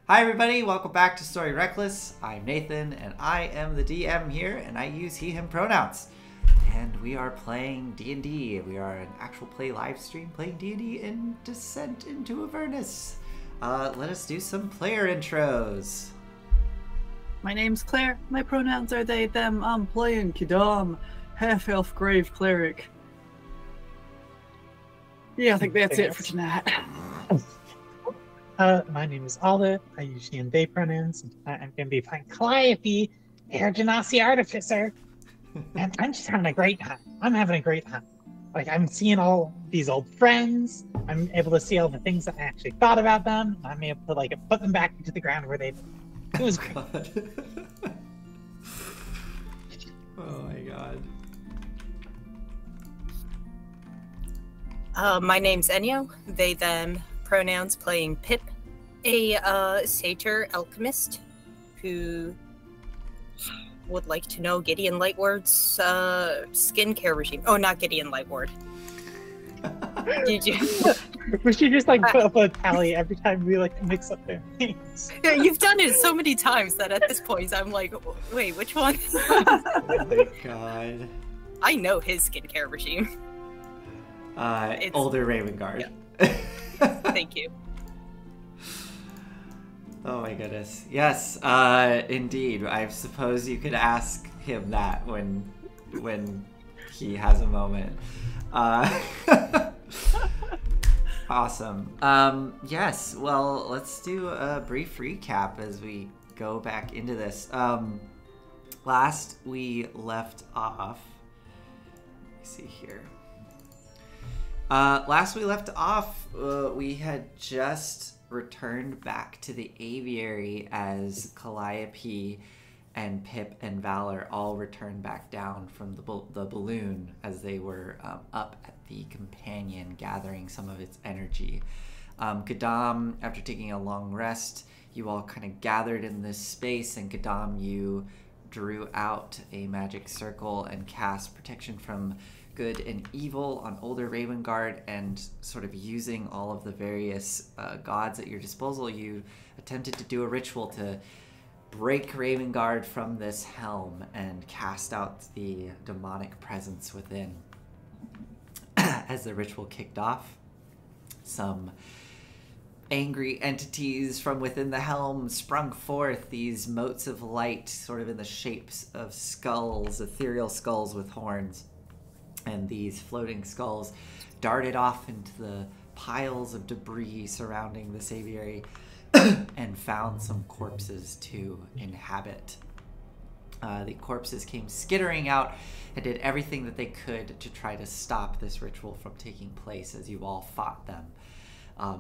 Hi everybody, welcome back to Story Reckless. I'm Nathan and I am the DM here and I use he, him pronouns. And we are playing D&D. We are an actual play live stream playing D&D in Descent into Avernus. Let us do some player intros. My name's Claire. My pronouns are they, them. I'm playing Kidam, half-elf grave cleric. Yeah, I think that's it for tonight. My name is Alda. I use she and they pronouns. I'm going to be playing Calliope, Air Genasi Artificer. And I'm just having a great time. I'm having a great time. Like, I'm seeing all these old friends. I'm able to see all the things that I actually thought about them. I'm able to, like, put them back into the ground where they belong. It was great. Oh my god. My name's Enyo. They, them pronouns, playing Pip, a satyr alchemist who would like to know Gideon Lightward's skincare regime. Oh, not Gideon Lightward. Did you? We should just like put up a tally every time we like mix up their names. Yeah, you've done it so many times that at this point I'm like, wait, which one? Oh my god. I know his skincare regime. Older Ravengard. Yeah. Thank you. Oh my goodness. Yes, indeed. I suppose you could ask him that when he has a moment. Awesome. Yes, well, let's do a brief recap as we go back into this. Last we left off... Let me see here. Last we left off, we had just returned back to the aviary as Calliope and Pip and Valor all returned back down from the balloon as they were up at the companion gathering some of its energy. Kadam, after taking a long rest, you all kind of gathered in this space, and Kadam, you drew out a magic circle and cast protection from good and evil on older Ravengard, and sort of using all of the various gods at your disposal, you attempted to do a ritual to break Ravengard from this helm and cast out the demonic presence within. As the ritual kicked off, some angry entities from within the helm sprung forth, these motes of light sort of in the shapes of skulls, ethereal skulls with horns. And these floating skulls darted off into the piles of debris surrounding this aviary and found some corpses to inhabit. The corpses came skittering out and did everything that they could to try to stop this ritual from taking place as you all fought them.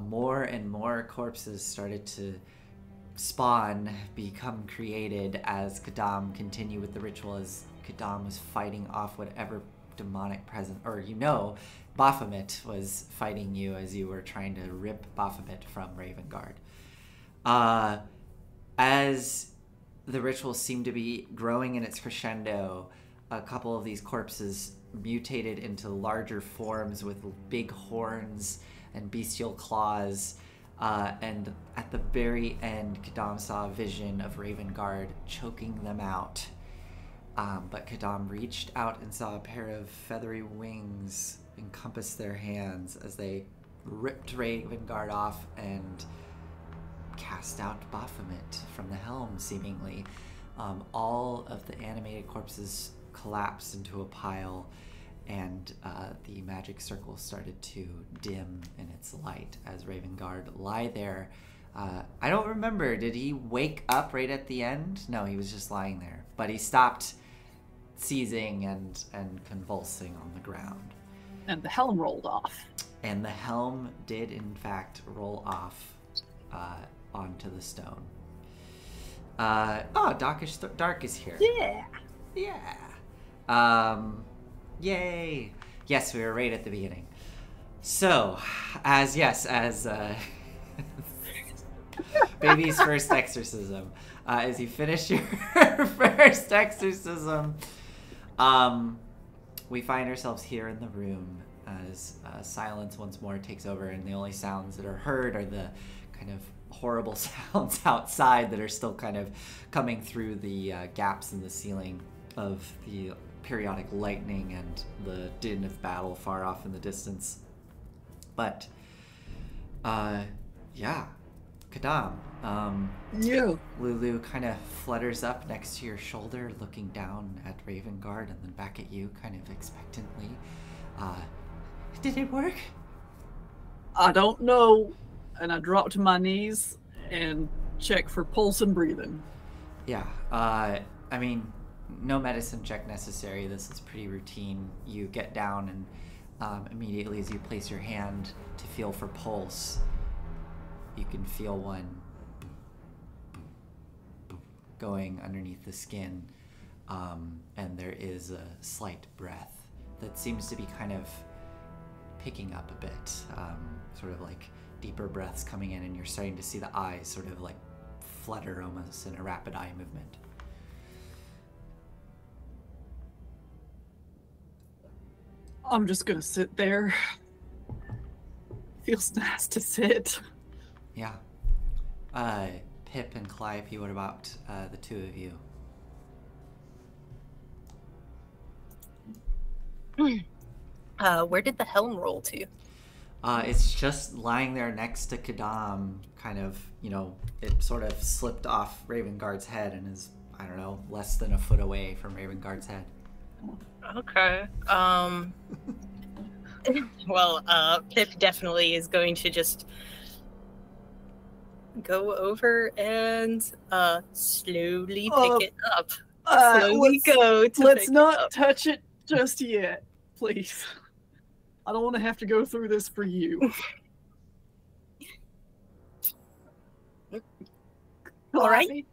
More and more corpses started to spawn, become created as Kadam continued with the ritual, as Kadam was fighting off whatever demonic presence, or Baphomet was fighting you as you were trying to rip Baphomet from Ravengard. As the ritual seemed to be growing in its crescendo, a couple of these corpses mutated into larger forms with big horns and bestial claws, and at the very end, Kadam saw a vision of Ravengard choking them out. But Kadam reached out and saw a pair of feathery wings encompass their hands as they ripped Ravengard off and cast out Baphomet from the helm, seemingly. All of the animated corpses collapsed into a pile, and the magic circle started to dim in its light as Ravengard lay there. I don't remember, did he wake up right at the end? No, he was just lying there. But he stopped seizing and convulsing on the ground. And the helm rolled off. And the helm did, in fact, roll off onto the stone. Dark is here. Yeah. Yeah. Yay. Yes, we were right at the beginning. So, as baby's first exorcism. As you finish your first exorcism, we find ourselves here in the room as silence once more takes over, and the only sounds that are heard are the kind of horrible sounds outside that are still kind of coming through the gaps in the ceiling of the periodic lightning and the din of battle far off in the distance. But, yeah, Kadam, Yeah. Lulu kind of flutters up next to your shoulder, looking down at Ravengard and then back at you, kind of expectantly. Did it work? I don't know. And I drop to my knees and check for pulse and breathing. Yeah, I mean, no medicine check necessary. This is pretty routine. You get down and immediately as you place your hand to feel for pulse, you can feel one going underneath the skin, and there is a slight breath that seems to be kind of picking up a bit, sort of like deeper breaths coming in, and you're starting to see the eyes sort of like flutter almost in a rapid eye movement. I'm just gonna sit there. Feels nice to sit. Yeah. Pip and Calliope, what about the two of you? Where did the helm roll to? It's just lying there next to Kadam, kind of, you know, it sort of slipped off Ravengard's head and is, I don't know, less than a foot away from Ravengard's head. Okay. Well, Pip definitely is going to just go over and slowly pick it up. Slowly go to Let's pick not it up. touch it just yet, please. I don't want to have to go through this for you. All right.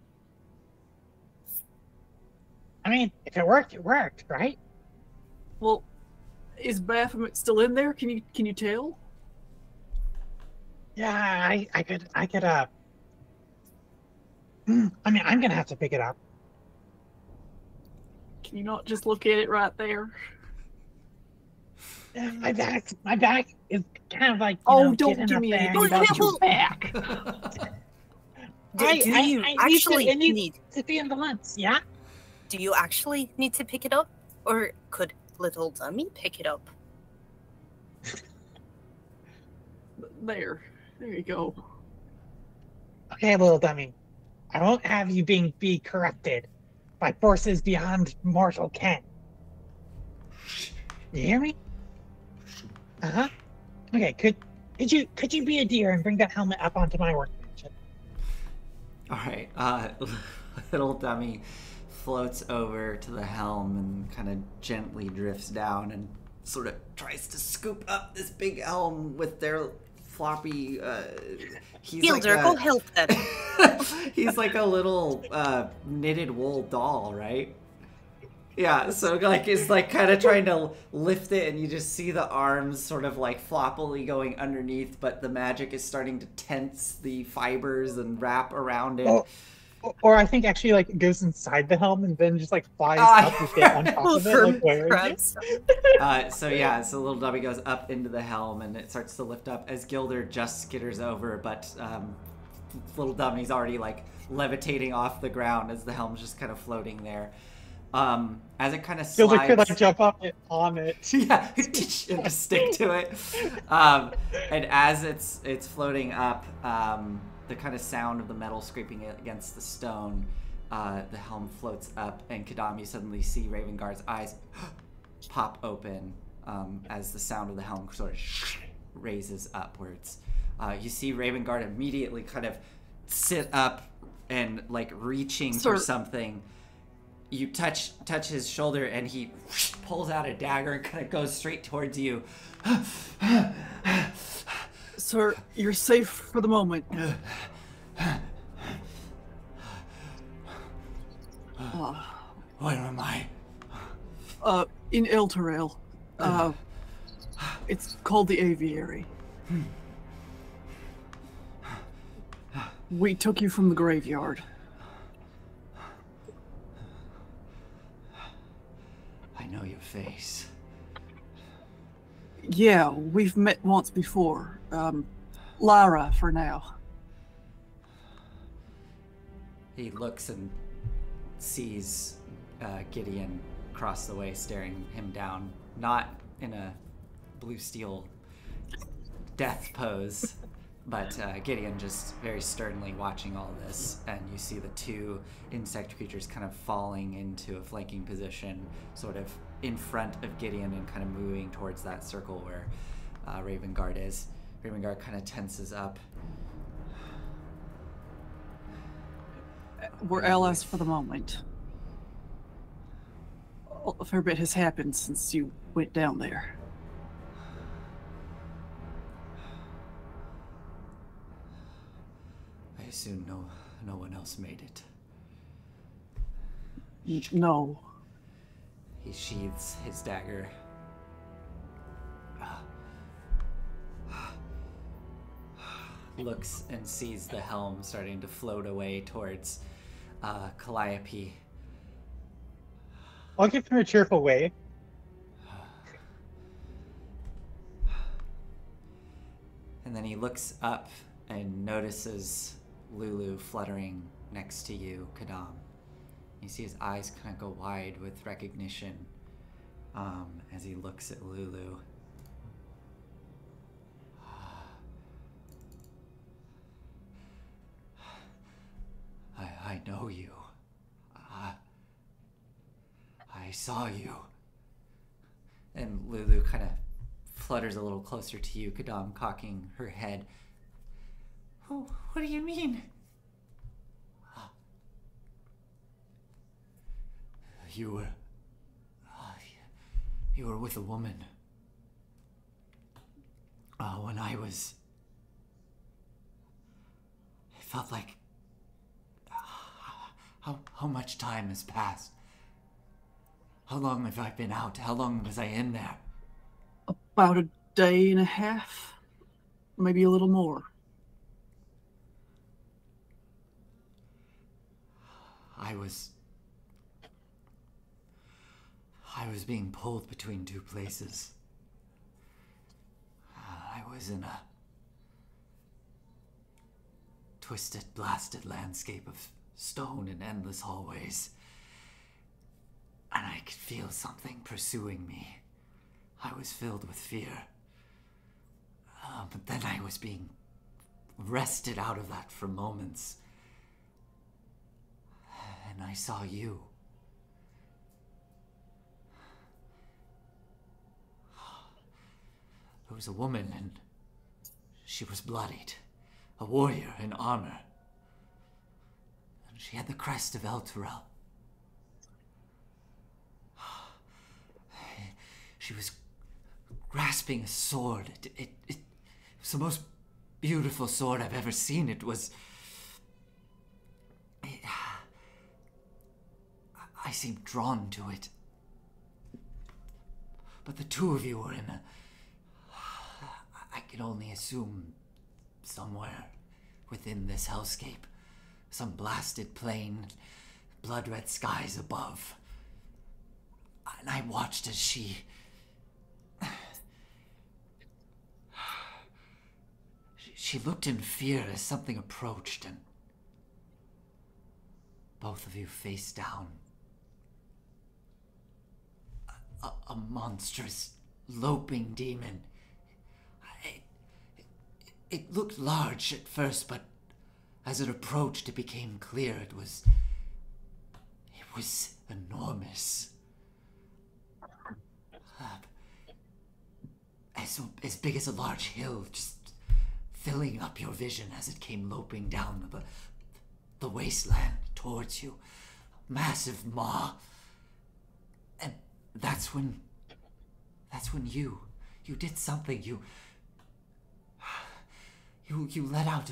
I mean, if it worked, it worked, right? Well, is Baphomet still in there? Can you tell? Yeah, I could, I mean, I'm gonna have to pick it up. Can you not just look at it right there? My back is kind of like, Oh, getting don't give up me there. anything about your back. Do you I actually need to be in the lens, yeah? Do you actually need to pick it up? Or could little dummy pick it up? There you go. Okay, little dummy. I won't have you be corrupted by forces beyond mortal ken. You hear me? Uh-huh. Okay, could you be a dear and bring that helmet up onto my workbench? All right, little dummy floats over to the helm and kind of gently drifts down and sort of tries to scoop up this big helm with their floppy. He's Gilder, like go help them. he's like a little knitted wool doll, right? Yeah, so like it's like kind of trying to lift it, and you just see the arms sort of like floppily going underneath, but the magic is starting to tense the fibers and wrap around it. Oh. Or I think actually like it goes inside the helm and then just like flies up and get on top of it. Like, where is it? So little dummy goes up into the helm and it starts to lift up as Gilder just skitters over, but little dummy's already like levitating off the ground as the helm's just kind of floating there. As it kind of slides, Gilder could like jump up on it. yeah, and just stick to it. And as it's floating up, the kind of sound of the metal scraping against the stone, the helm floats up, and Kadam, you suddenly see Ravengard's eyes pop open as the sound of the helm sort of raises upwards. You see Ravengard immediately kind of sit up and like reaching for something. You touch his shoulder, and he pulls out a dagger and kind of goes straight towards you. Sir, you're safe for the moment. Where am I? In Elturel. It's called the Aviary. We took you from the graveyard. I know your face. Yeah, we've met once before. Lara, for now. He looks and sees Gideon across the way staring him down, not in a blue steel death pose, but Gideon just very sternly watching all this, and you see the two insect creatures kind of falling into a flanking position, sort of in front of Gideon and kind of moving towards that circle where Ravengard is. Ravengard kind of tenses up. We're allies for the moment. A fair bit has happened since you went down there. I assume no one else made it. No. He sheathes his dagger. Looks and sees the helm starting to float away towards Calliope. I'll give him a cheerful wave. And then he looks up and notices Lulu fluttering next to you, Kadam. You see his eyes kind of go wide with recognition as he looks at Lulu. I know you. I saw you. And Lulu kind of flutters a little closer to you, Kadam cocking her head. Oh, what do you mean? You were with a woman. When I was... It felt like... How much time has passed? How long have I been out? How long was I in there? About a day and a half, maybe a little more. I was being pulled between two places. I was in a twisted, blasted landscape of stone and endless hallways. And I could feel something pursuing me. I was filled with fear. But then I was being wrested out of that for moments. And I saw you. There was a woman, and she was bloodied. A warrior in armor. And she had the crest of Elturel. She was grasping a sword. It was the most beautiful sword I've ever seen. I seemed drawn to it. But the two of you were in I can only assume somewhere within this hellscape. Some blasted plain, blood-red skies above. And I watched as she looked in fear as something approached, and both of you face down. A monstrous, loping demon. It looked large at first, but as it approached, it became clear it was enormous. As big as a large hill, just filling up your vision as it came loping down the wasteland towards you. Massive maw. And that's when you did something. You let out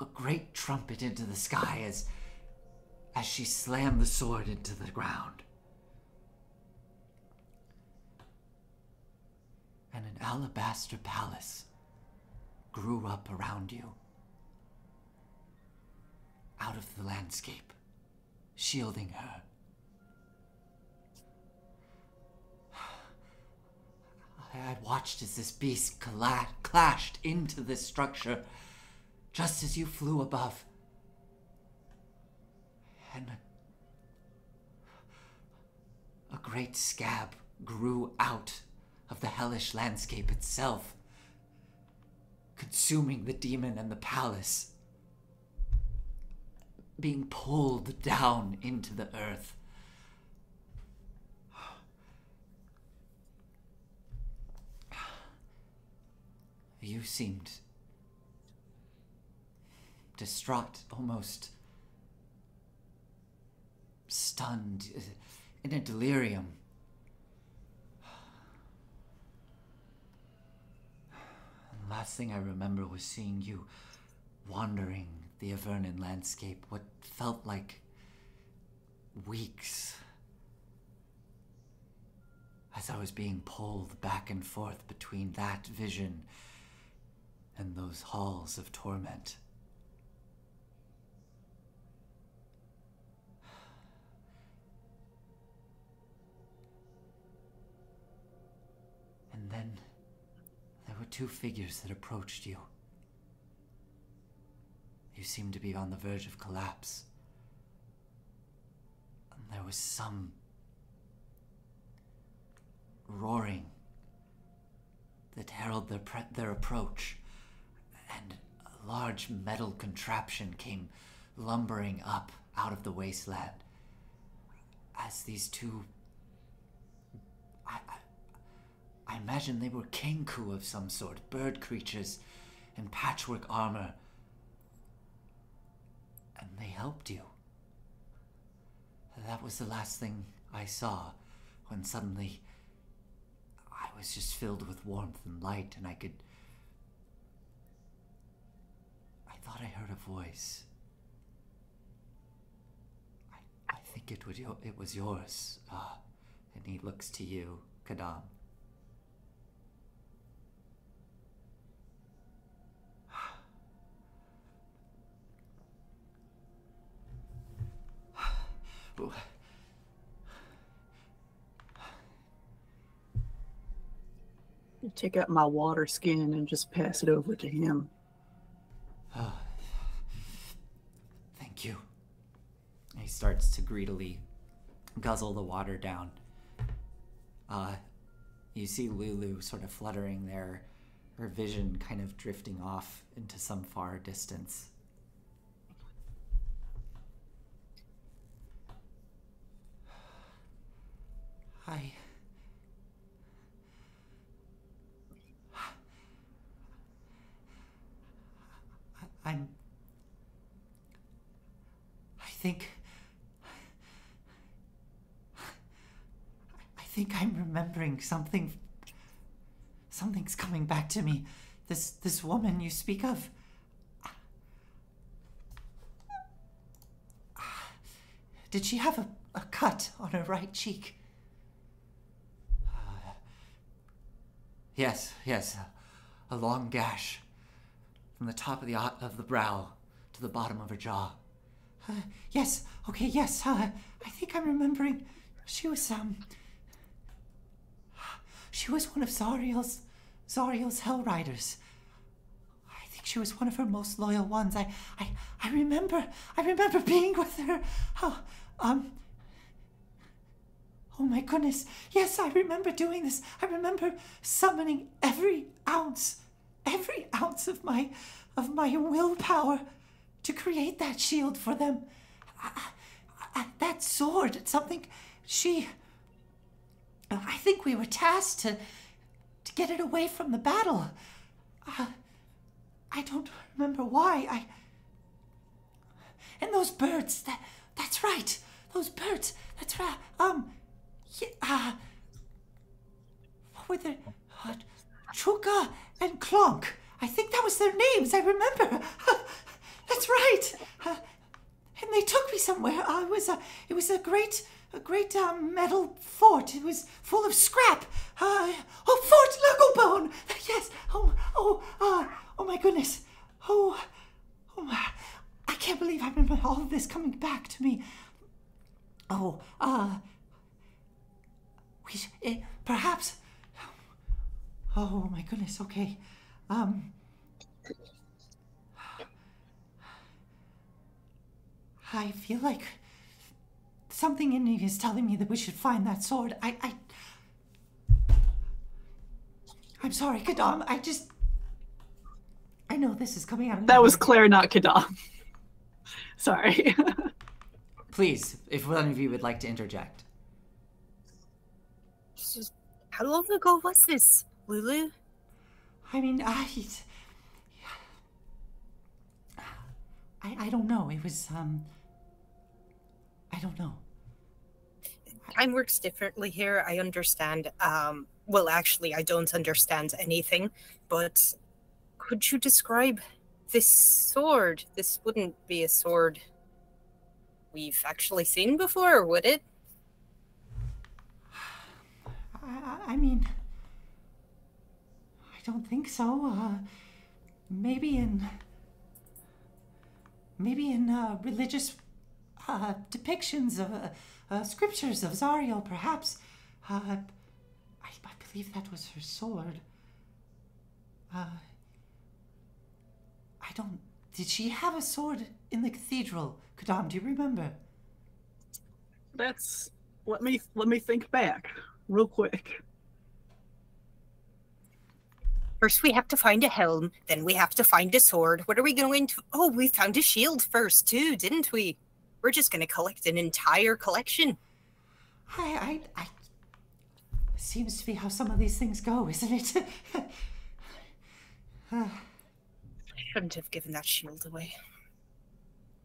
a great trumpet into the sky as she slammed the sword into the ground. And an alabaster palace grew up around you, out of the landscape, shielding her. I watched as this beast clashed into this structure just as you flew above. and a great scab grew out of the hellish landscape itself, consuming the demon and the palace, being pulled down into the earth. You seemed distraught, almost stunned, in a delirium. And the last thing I remember was seeing you wandering the Avernon landscape, what felt like weeks, as I was being pulled back and forth between that vision and those halls of torment. And then there were two figures that approached you. You seemed to be on the verge of collapse. And there was some roaring that heralded their approach, and a large metal contraption came lumbering up out of the wasteland as these two, I imagine they were kenku of some sort, bird creatures in patchwork armor, and they helped you. That was the last thing I saw, when suddenly I was just filled with warmth and light, and I thought I heard a voice. I think it was yours. And he looks to you, Kadam. Take out my water skin and just pass it over to him. Thank you. He starts to greedily guzzle the water down. You see Lulu sort of fluttering there, her vision kind of drifting off into some far distance. I think I'm remembering something. Something's coming back to me. This woman you speak of. Did she have a cut on her right cheek? Yes, a long gash from the top of the brow to the bottom of her jaw. Yes, okay, yes. I think I'm remembering. She was one of Zariel's Hell Riders. I think she was one of her most loyal ones. I remember being with her. Oh my goodness. Yes, I remember doing this. I remember summoning every ounce of my willpower to create that shield for them. That sword, it's something I think we were tasked to get it away from the battle. I don't remember why. And those birds, that's right. Those birds, that's right. What were they? Chuka and Clonk. I think that was their names. I remember. That's right. And they took me somewhere. It was a great metal fort. It was full of scrap. Fort Lugglebone. Yes. Oh my goodness. Oh my. I can't believe I remember all of this coming back to me. Perhaps. Oh my goodness. Okay. I feel like something in me is telling me that we should find that sword. I'm sorry, Kadam. I know this is coming out of That was nowhere. Claire, not Kadam. Sorry. Please, if one of you would like to interject. How long ago was this, Lulu? I mean, I don't know. It was, I don't know. Time works differently here, I understand. Well, actually, I don't understand anything, but could you describe this sword? This wouldn't be a sword we've actually seen before, would it? I mean, I don't think so. Maybe in religious depictions of scriptures of Zariel, perhaps. I believe that was her sword. Did she have a sword in the cathedral? Kadam, do you remember? Let me think back real quick. First we have to find a helm, then we have to find a sword. What are we going to... Oh, we found a shield first, too, didn't we? We're just going to collect an entire collection. Seems to be how some of these things go, isn't it? I shouldn't have given that shield away.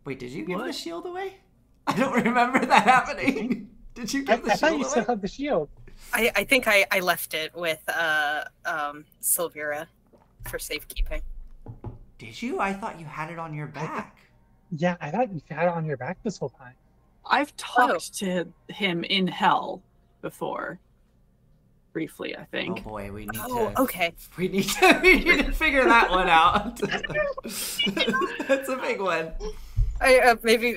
Wait, did you give the shield away? I don't remember that happening. Did you give the I shield thought you away? still had the shield. I think I left it with Silvira for safekeeping. Did you? I thought you had it on your back. Yeah, I thought you had it on your back this whole time. I've talked to him in hell before. Briefly, I think. Oh boy, we need okay. We need to figure that one out. That's a big one. Let me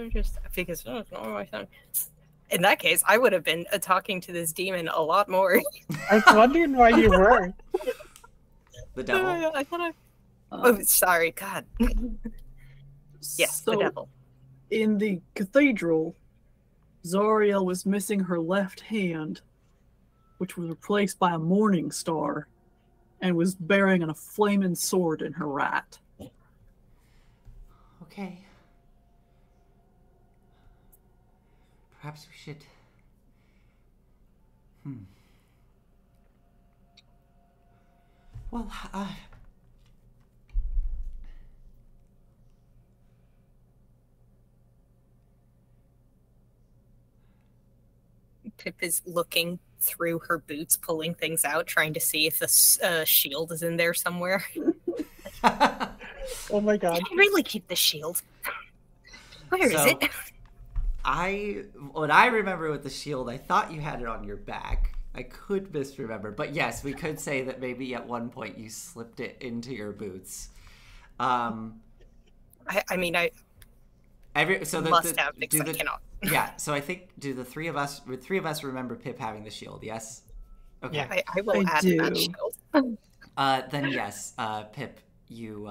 just because in that case, I would have been talking to this demon a lot more. I was wondering why you were. The devil. I thought oh, sorry, God. Yes, so, the devil. In the cathedral, Zariel was missing her left hand, which was replaced by a morning star, and was bearing a flaming sword in her right. Okay. Perhaps we should... Well, Pip is looking through her boots, pulling things out, trying to see if the shield is in there somewhere. Oh my god. Did I really keep the shield? Where is it? What I remember with the shield, I thought you had it on your back. I could misremember, but yes, we could say that maybe at one point you slipped it into your boots. I mean, I must have because I cannot. Yeah, so I think the three of us remember Pip having the shield, yes? Okay. Yeah. I will add that shield. Then yes, Pip, you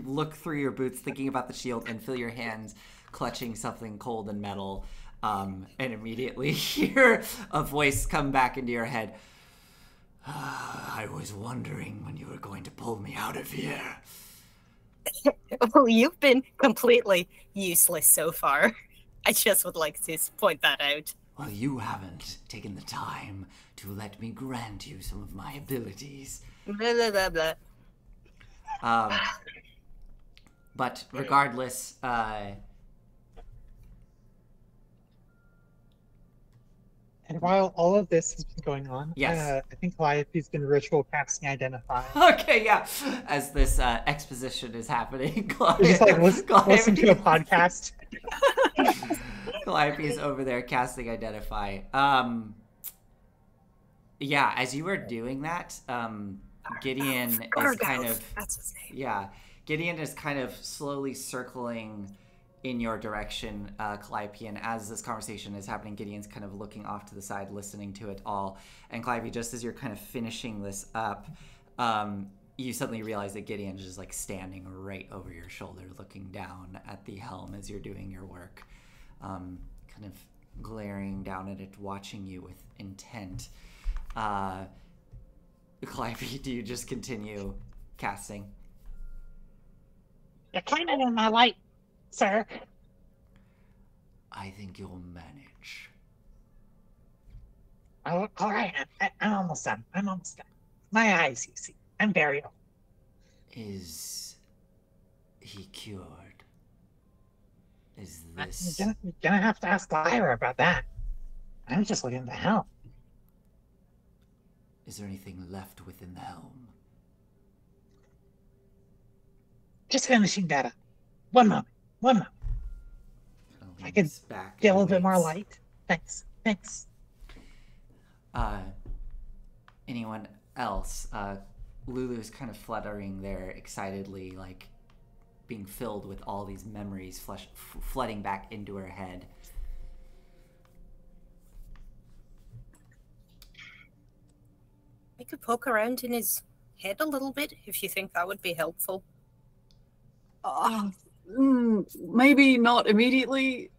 look through your boots thinking about the shield and feel your hands clutching something cold and metal, and immediately hear a voice come back into your head. I was wondering when you were going to pull me out of here. Well, you've been completely useless so far. I just would like to point that out. Well, you haven't taken the time to let me grant you some of my abilities. Blah, blah, blah, blah. But regardless, And while all of this has been going on, yes. I think Calliope's been ritual casting Identify. Okay, yeah. As this exposition is happening, Just like listen to a podcast. Calliope is over there casting Identify. Yeah, as you are doing that, Gideon is kind of... That's his name. Yeah, Gideon is kind of slowly circling in your direction, Calliope, and as this conversation is happening, Gideon's kind of looking off to the side, listening to it all. And Calliope, just as you're kind of finishing this up, you suddenly realize that Gideon's just like standing right over your shoulder, looking down at the helm as you're doing your work. kind of glaring down at it, watching you with intent. Calliope, do you just continue casting? You're kind of in my light, sir. I think you'll manage. Oh, all right, I'm almost done. I'm almost done. My eyes, you see. I'm very old. Is he cured? Is You're this... gonna have to ask Lyra about that. I'm just looking to help. Is there anything left within the helm? Just finishing that up. One moment. I could back get a little bit more waits. light. Thanks. Anyone else? Lulu's kind of fluttering there excitedly, like being filled with all these memories flooding back into her head. I could poke around in his head a little bit if you think that would be helpful. Maybe not immediately.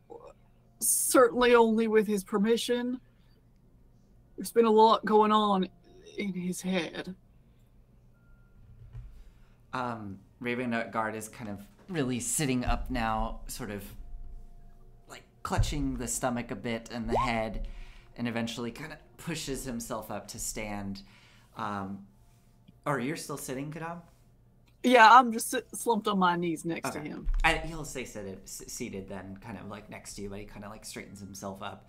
Certainly only with his permission. There's been a lot going on in his head. Raven Guard is kind of really sitting up now, sort of like clutching the stomach a bit and the head, and eventually kind of pushes himself up to stand. Or you're still sitting, Kadam? Yeah, I'm just slumped on my knees next to him. He'll stay seated then, kind of like next to you, but he kind of like straightens himself up.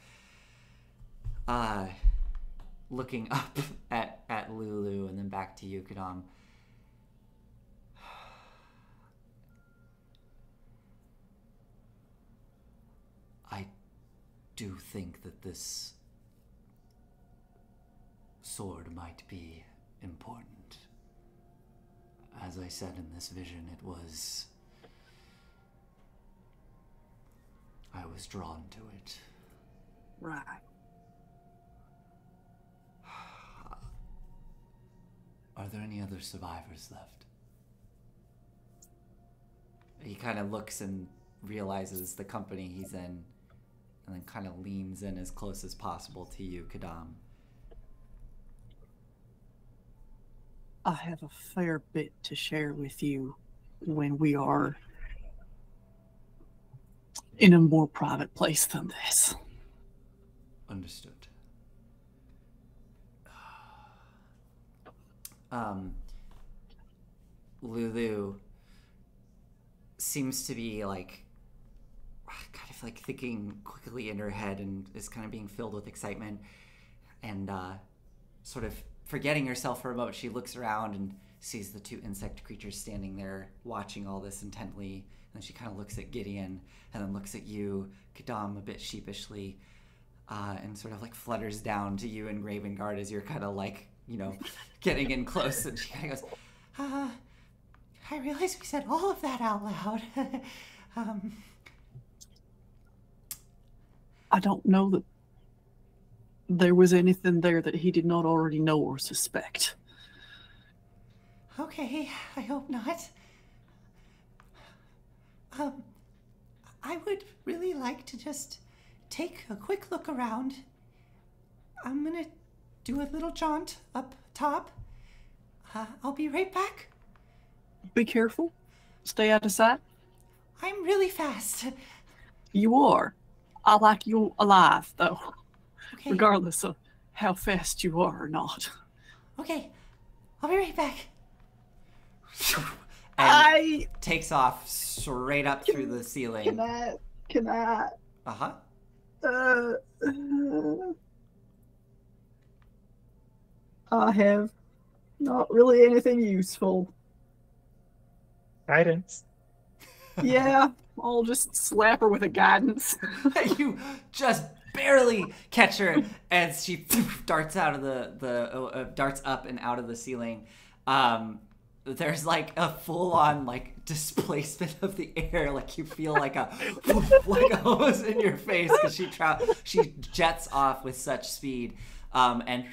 Looking up at Lulu and then back to you, Kadam. I do think that this sword might be important. As I said in this vision, I was drawn to it. Right. Are there any other survivors left? He kind of looks and realizes the company he's in, and then kind of leans in as close as possible to you, Kadam. I have a fair bit to share with you when we are in a more private place than this. Understood. Lulu seems to be like kind of like thinking quickly in her head and is kind of being filled with excitement and sort of forgetting herself for a moment. She looks around and sees the two insect creatures standing there watching all this intently, and then she kind of looks at Gideon and then looks at you, Kadam, a bit sheepishly, and sort of like flutters down to you and Raven Guard as you're kind of like, you know, getting in close, and she kind of goes, I realize we said all of that out loud. I don't know that there was anything there that he did not already know or suspect. Okay, I hope not. I would really like to just take a quick look around. I'm gonna do a little jaunt up top. I'll be right back. Be careful. Stay out of sight. I'm really fast. You are. I like you alive, though. Okay. Regardless of how fast you are or not. Okay, I'll be right back. I takes off straight up through the ceiling. Can I? Uh-huh. I have not really anything useful. Guidance. Yeah, I'll just slap her with a guidance. You just barely catch her as she darts out of darts up and out of the ceiling. There's like a full-on like displacement of the air, like you feel like a like almost in your face because she jets off with such speed and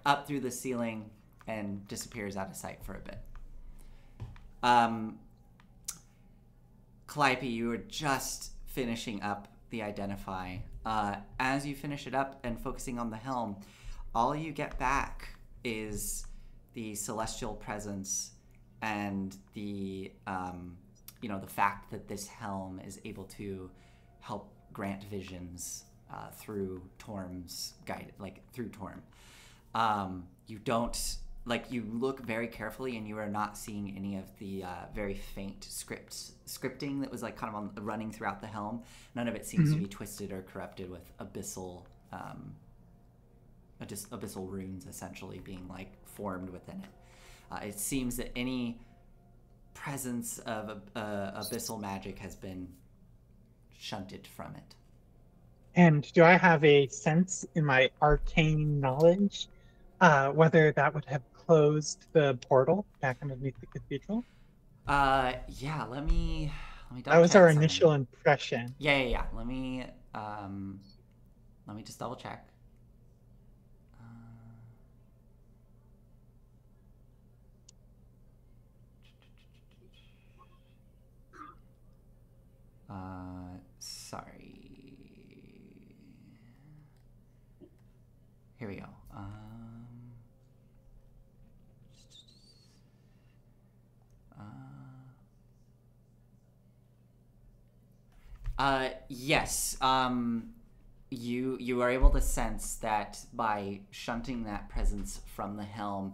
up through the ceiling and disappears out of sight for a bit. Calliope, you were just finishing up the identify. As you finish it up and focusing on the helm, all you get back is the celestial presence and the the fact that this helm is able to help grant visions through Torm's guide, through Torm. You don't you look very carefully, and you are not seeing any of the very faint scripting that was kind of running throughout the helm. None of it seems to be twisted or corrupted with abyssal runes essentially being formed within it. It seems that any presence of abyssal magic has been shunted from it. And do I have a sense in my arcane knowledge whether that would have closed the portal back underneath the cathedral? Yeah, let me that was our initial impression. Yeah. Let me just double check. Sorry. Here we go. Yes. You are able to sense that by shunting that presence from the helm.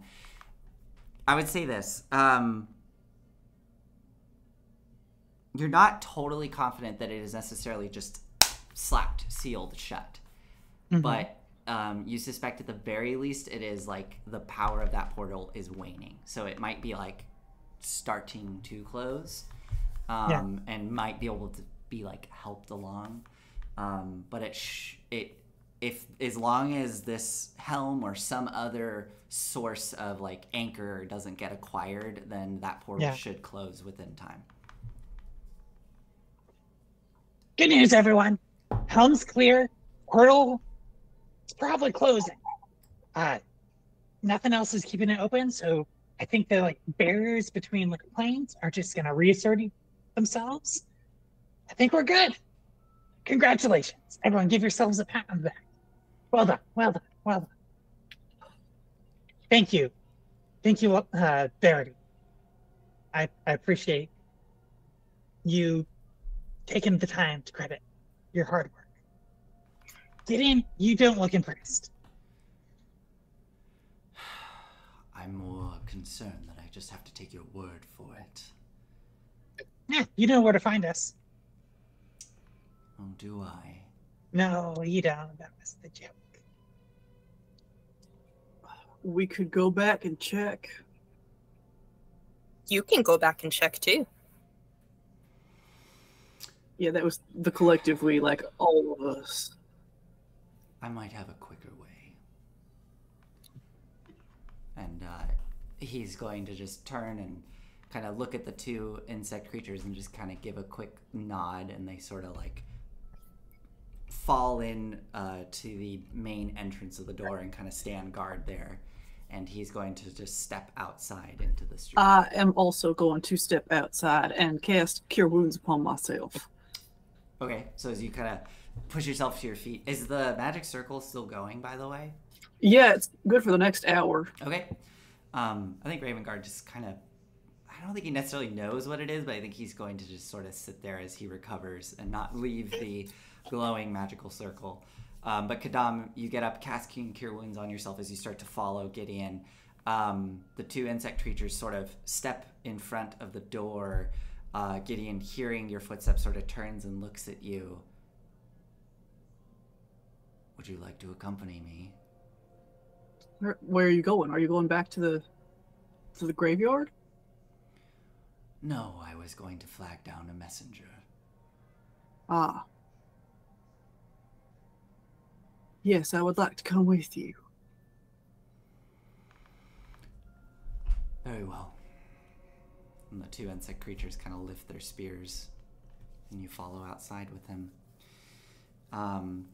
I would say this. You're not totally confident that it is necessarily just slapped, sealed, shut. But you suspect at the very least it is the power of that portal is waning. So it might be starting to close and might be able to be helped along. But if as long as this helm or some other source of anchor doesn't get acquired, then that portal should close within time. Good news, everyone. Helm's clear. Portal is probably closing. Nothing else is keeping it open, so I think the barriers between planes are just gonna reassert themselves. I think we're good. Congratulations. Everyone give yourselves a pat on the back. Well done. Thank you, Verity. I appreciate you taking the time to credit your hard work. Gideon, you don't look impressed. I'm more concerned that I just have to take your word for it. Yeah, you know where to find us. Oh, do I? No, you don't. That was the joke. We could go back and check. You can go back and check too. Yeah, that was the collective we, all of us. I might have a quicker way. And he's going to just turn and kind of look at the two insect creatures and just kind of give a quick nod, and they sort of fall in to the main entrance of the door and kind of stand guard there. And he's going to just step outside into the street. I am also going to step outside and cast Cure Wounds upon myself. Okay, so as you kind of push yourself to your feet, is the magic circle still going, by the way? Yeah, it's good for the next hour. Okay. I think Ravengard just kind of, I don't think he necessarily knows what it is, but I think he's going to just sort of sit there as he recovers and not leave the glowing magical circle. But Kadam, you get up, casting Cure Wounds on yourself as you start to follow Gideon. The two insect creatures sort of step in front of the door. Gideon, hearing your footsteps, sort of turns and looks at you. Would you like to accompany me? Where are you going? Are you going back to the graveyard? No, I was going to flag down a messenger. Ah. Yes, I would like to come with you. Very well. And the two insect creatures kind of lift their spears, and you follow outside with him.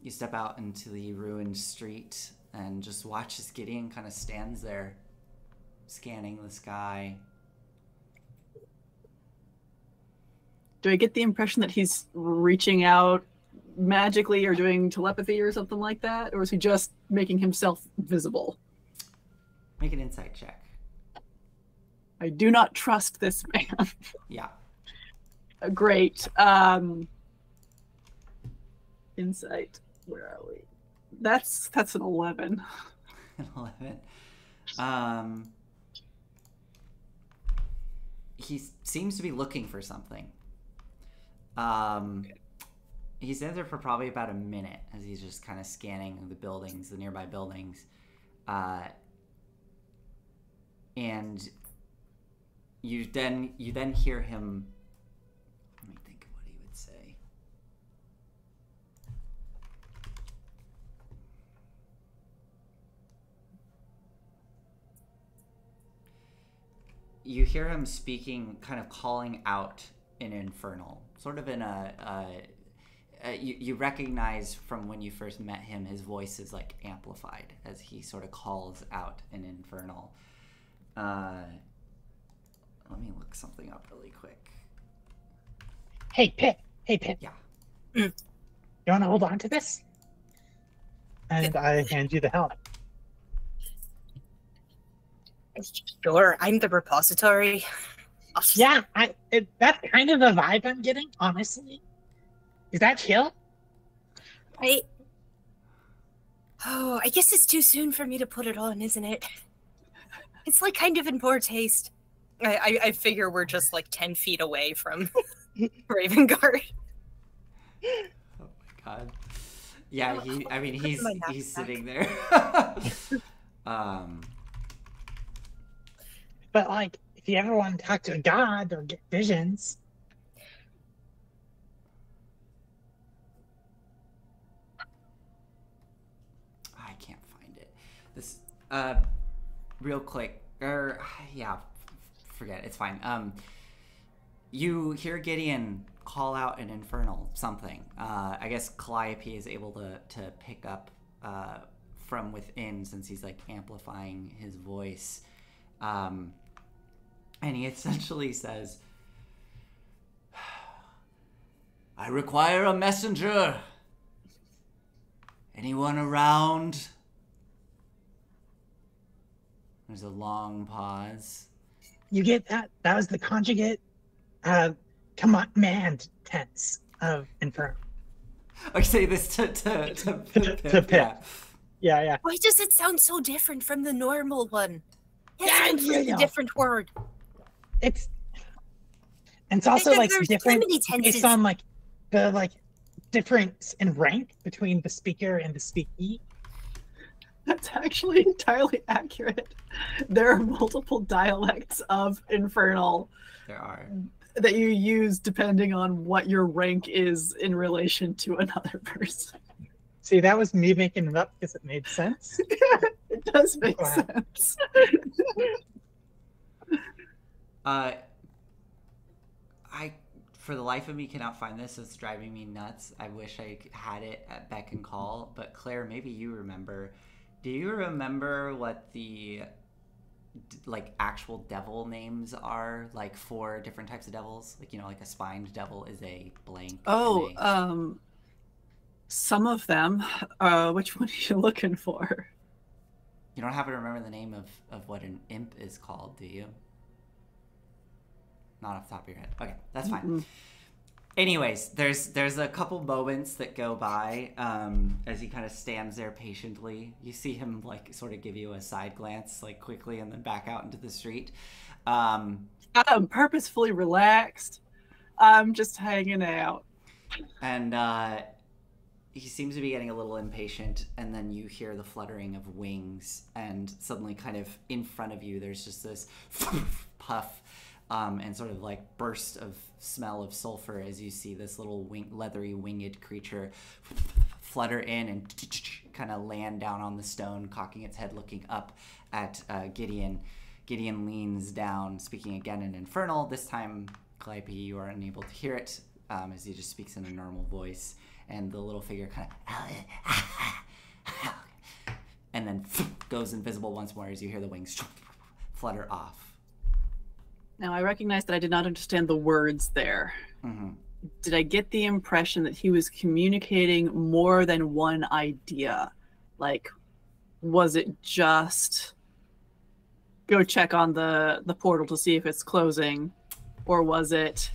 You step out into the ruined street and just watch as Gideon kind of stands there, scanning the sky. Do I get the impression that he's reaching out magically or doing telepathy or something like that? Or is he just making himself visible? Make an insight check. I do not trust this man. Yeah. Great. Insight. Where are we? That's an 11. An 11. He seems to be looking for something. He's in there for probably about a minute as he's just kind of scanning the buildings, the nearby buildings. And you then hear him. Let me think of what he would say. You hear him speaking, kind of calling out in Infernal, sort of in you recognize from when you first met him, his voice is like amplified as he sort of calls out in Infernal. Let me look something up really quick. Hey, Pip. Hey, Pip. Yeah. You want to hold on to this? And I hand you the helmet. Sure, I'm the repository. Yeah, that's kind of the vibe I'm getting, honestly. Is that chill? I guess it's too soon for me to put it on, isn't it? It's like kind of in poor taste. I figure we're just like 10 feet away from Raven Guard. Oh my god. Yeah, he's sitting there. But like, if you ever want to talk to a god or get visions. I can't find it. This real quick. Yeah, forget it. It's fine. You hear Gideon call out an infernal something. I guess Calliope is able to pick up from within since he's like amplifying his voice. And he essentially says, I require a messenger. Anyone around? There's a long pause. You get that? That was the conjugate command tense of Inferno. I say this to Pip. Pip. Yeah. Why does it sound so different from the normal one? Yeah, It's a different word. It's also like There's different so many tenses. based on like the like difference in rank between the speaker and the speakee. That's actually entirely accurate. There are multiple dialects of Infernal. There are. That you use depending on what your rank is in relation to another person. See, that was me making it up because it made sense. It does make sense. I, for the life of me, cannot find this. It's driving me nuts. I wish I had it at beck and call. But Claire, maybe you remember. Do you remember what the like actual devil names are? Like 4 different types of devils. Like, you know, like a spined devil is a blank. Oh, some of them. Which one are you looking for? You don't happen to remember the name of what an imp is called, do you? Not off the top of your head. Okay, that's fine. Mm-mm. Anyways, there's a couple moments that go by as he kind of stands there patiently. You see him like sort of give you a side glance like quickly and then back out into the street. I'm purposefully relaxed. I'm just hanging out. And he seems to be getting a little impatient, and then you hear the fluttering of wings, and suddenly kind of in front of you there's just this puff and sort of like burst of smell of sulfur as you see this little leathery winged creature flutter in and kind of land down on the stone, cocking its head looking up at Gideon. Gideon leans down, speaking again in Infernal. This time, Calliope, you are unable to hear it as he just speaks in a normal voice. And the little figure kind of and then goes invisible once more as you hear the wings flutter off. Now, I recognize that I did not understand the words there. Mm-hmm. did I get the impression that he was communicating more than one idea? Like, was it just go check on the portal to see if it's closing, or was it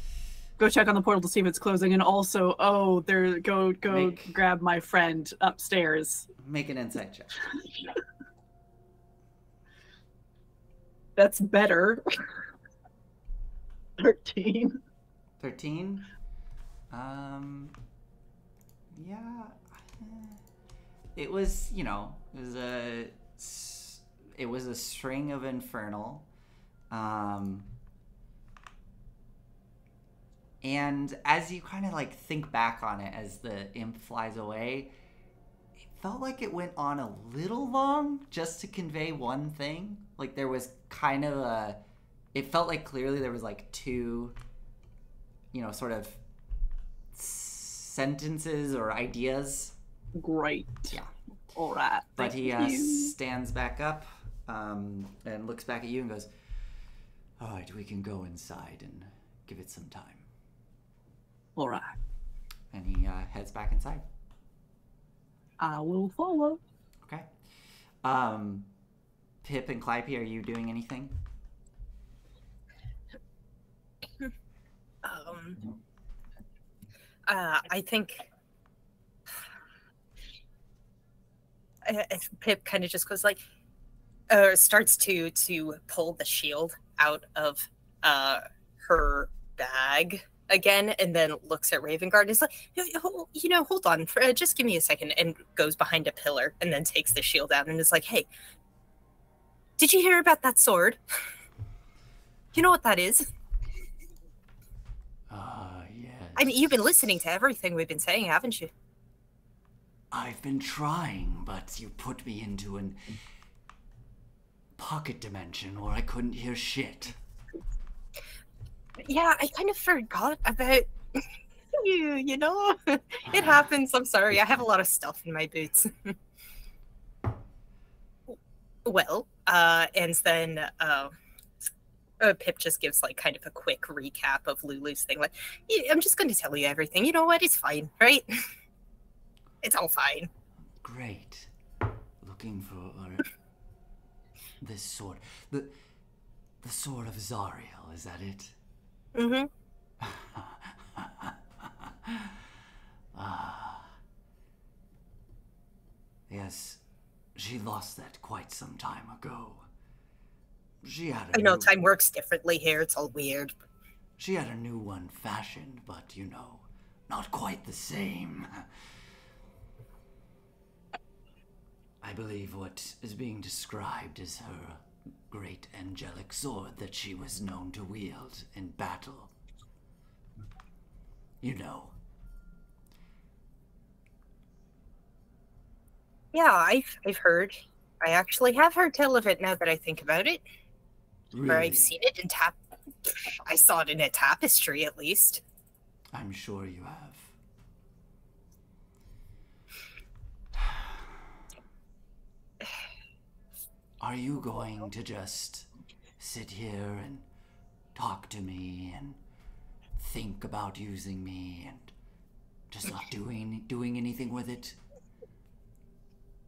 go check on the portal to see if it's closing, and also, oh, there, go grab my friend upstairs. Make an insight check. That's better. 13. 13? Yeah. It was, you know, it was a string of infernal. And as you kind of like think back on it as the imp flies away, it felt like it went on a little long just to convey one thing. Like there was kind of it felt like clearly there was like two, you know, sort of sentences or ideas. Great. Yeah. All right. But he stands back up and looks back at you and goes, all right, we can go inside and give it some time. All right. And he heads back inside. I will follow. Okay. Pip and Calliope, are you doing anything? I think Pip kind of just goes like, starts to pull the shield out of her bag again, and then looks at Ravengard and is like, you know, hold on, just give me a second, and goes behind a pillar and then takes the shield out and is like, hey, did you hear about that sword? You know what that is? Yes. I mean, you've been listening to everything we've been saying, haven't you? I've been trying, but you put me into an pocket dimension where I couldn't hear shit. Yeah, I kind of forgot about you know? It happens, I'm sorry. I have a lot of stuff in my boots. Well, and then Pip just gives like kind of a quick recap of Lulu's thing. Like, I'm just going to tell you everything. You know what? It's fine, right? It's all fine. Great. Looking for this sword. The sword of Zariel, is that it? Mm-hmm. Yes. She lost that quite some time ago. I know time works differently here. It's all weird. She had a new one fashioned, but, you know, not quite the same. I believe what is being described is her great angelic sword that she was known to wield in battle. You know. Yeah, I've heard. I actually have heard tell of it now that I think about it. Really? Or I've seen it in I saw it in a tapestry, at least. I'm sure you have. Are you going to just sit here and talk to me and think about using me and just not doing anything with it?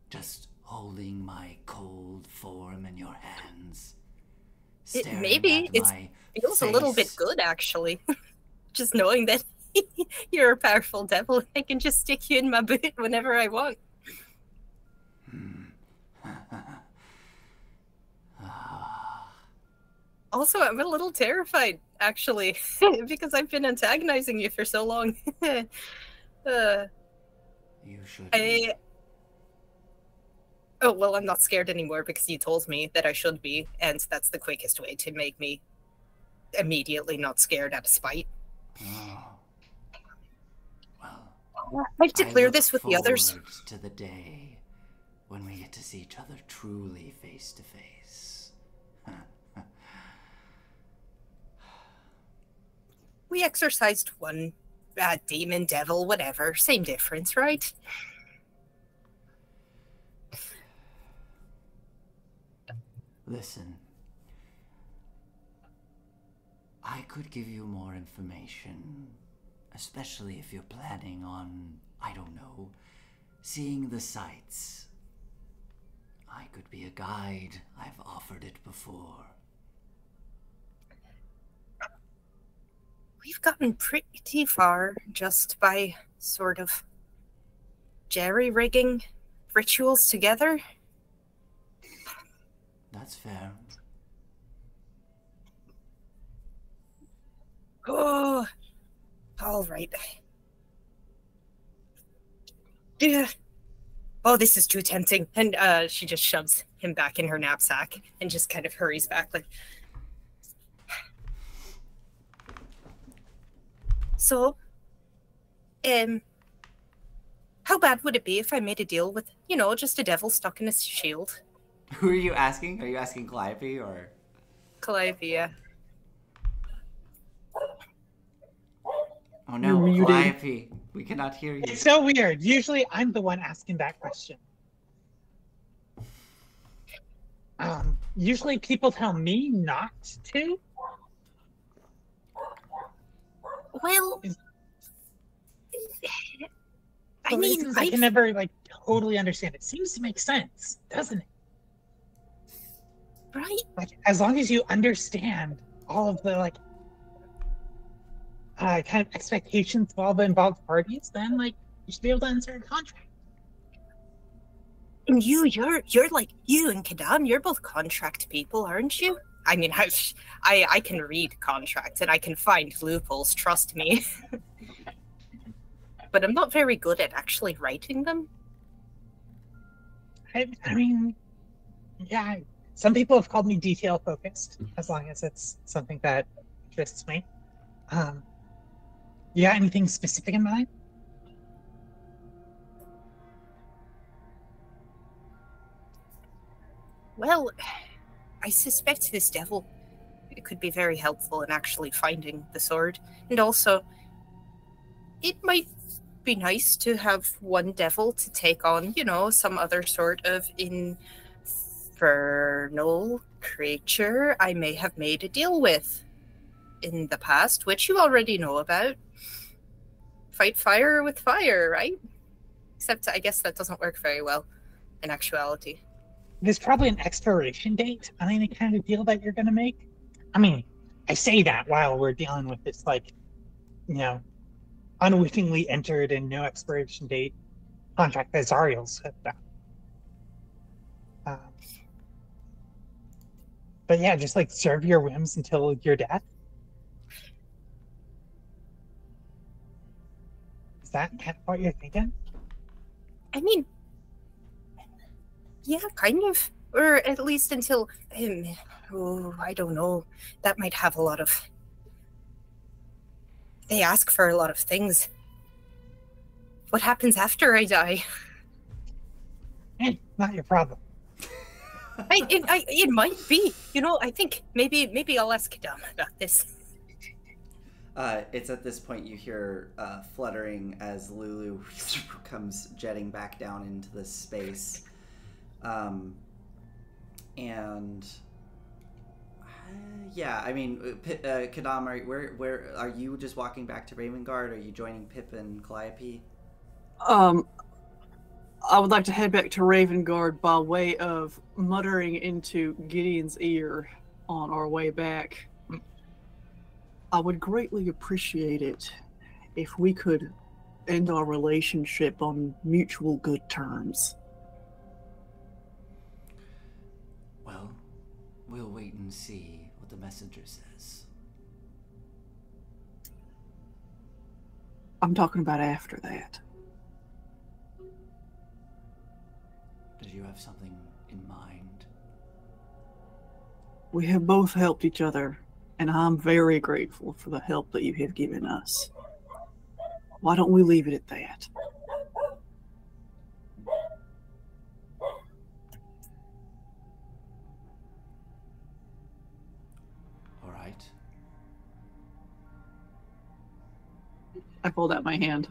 Just holding my cold form in your hands? Maybe it feels a little bit good, actually. Just knowing that you're a powerful devil, I can just stick you in my boot whenever I want. Also, I'm a little terrified, actually, because I've been antagonizing you for so long. You should. Oh, well, I'm not scared anymore because you told me that I should be, and that's the quickest way to make me immediately not scared out of spite. Oh. Well, I have to clear this with the others. To the day when we get to see each other truly face to face. We exorcised one demon, devil, whatever. Same difference, right? Listen, I could give you more information, especially if you're planning on, I don't know, seeing the sights. I could be a guide. I've offered it before. We've gotten pretty far just by sort of jerry-rigging rituals together. That's fair. Oh, all right. Yeah. Oh, this is too tempting. And she just shoves him back in her knapsack and just kind of hurries back. Like, so, how bad would it be if I made a deal with, just a devil stuck in a shield? Who are you asking? Are you asking Calliope or? Calliope, yeah. Oh no, Calliope, we cannot hear you. It's so weird. Usually I'm the one asking that question. Usually people tell me not to. Well, I mean, I can never totally understand. It seems to make sense, doesn't it? Right? Like, as long as you understand all of the kind of expectations of all the involved parties, then you should be able to enter a contract. And you're like, you and Kadam, you're both contract people, aren't you? I mean, I can read contracts and I can find loopholes, trust me. But I'm not very good at actually writing them. I mean, yeah, some people have called me detail focused, as long as it's something that interests me. You got anything specific in mind? Well, I suspect this devil could be very helpful in actually finding the sword. And also, it might be nice to have one devil to take on, some other sort of infernal creature I may have made a deal with in the past, which you already know about. Fight fire with fire, right? Except I guess that doesn't work very well in actuality. There's probably an expiration date on any kind of deal that you're going to make. I mean, I say that while we're dealing with this, unwittingly entered and no expiration date contract that Zariel's set down. But yeah, just serve your whims until your death. Is that kind of what you're thinking? I mean, yeah, kind of. Or at least until, I don't know. That might have a lot of... They ask for a lot of things. What happens after I die? Not your problem. It might be. I think maybe I'll ask Kadam about this. It's at this point you hear fluttering as Lulu comes jetting back down into this space. Yeah, I mean, Kadam, where are you just walking back to Ravengard? Or are you joining Pip and Calliope? I would like to head back to Ravengard by way of muttering into Gideon's ear on our way back. I would greatly appreciate it if we could end our relationship on mutual good terms. Well, we'll wait and see what the messenger says. I'm talking about after that. Did you have something in mind? We have both helped each other, and I'm very grateful for the help that you have given us. Why don't we leave it at that? All right. I pulled out my hand.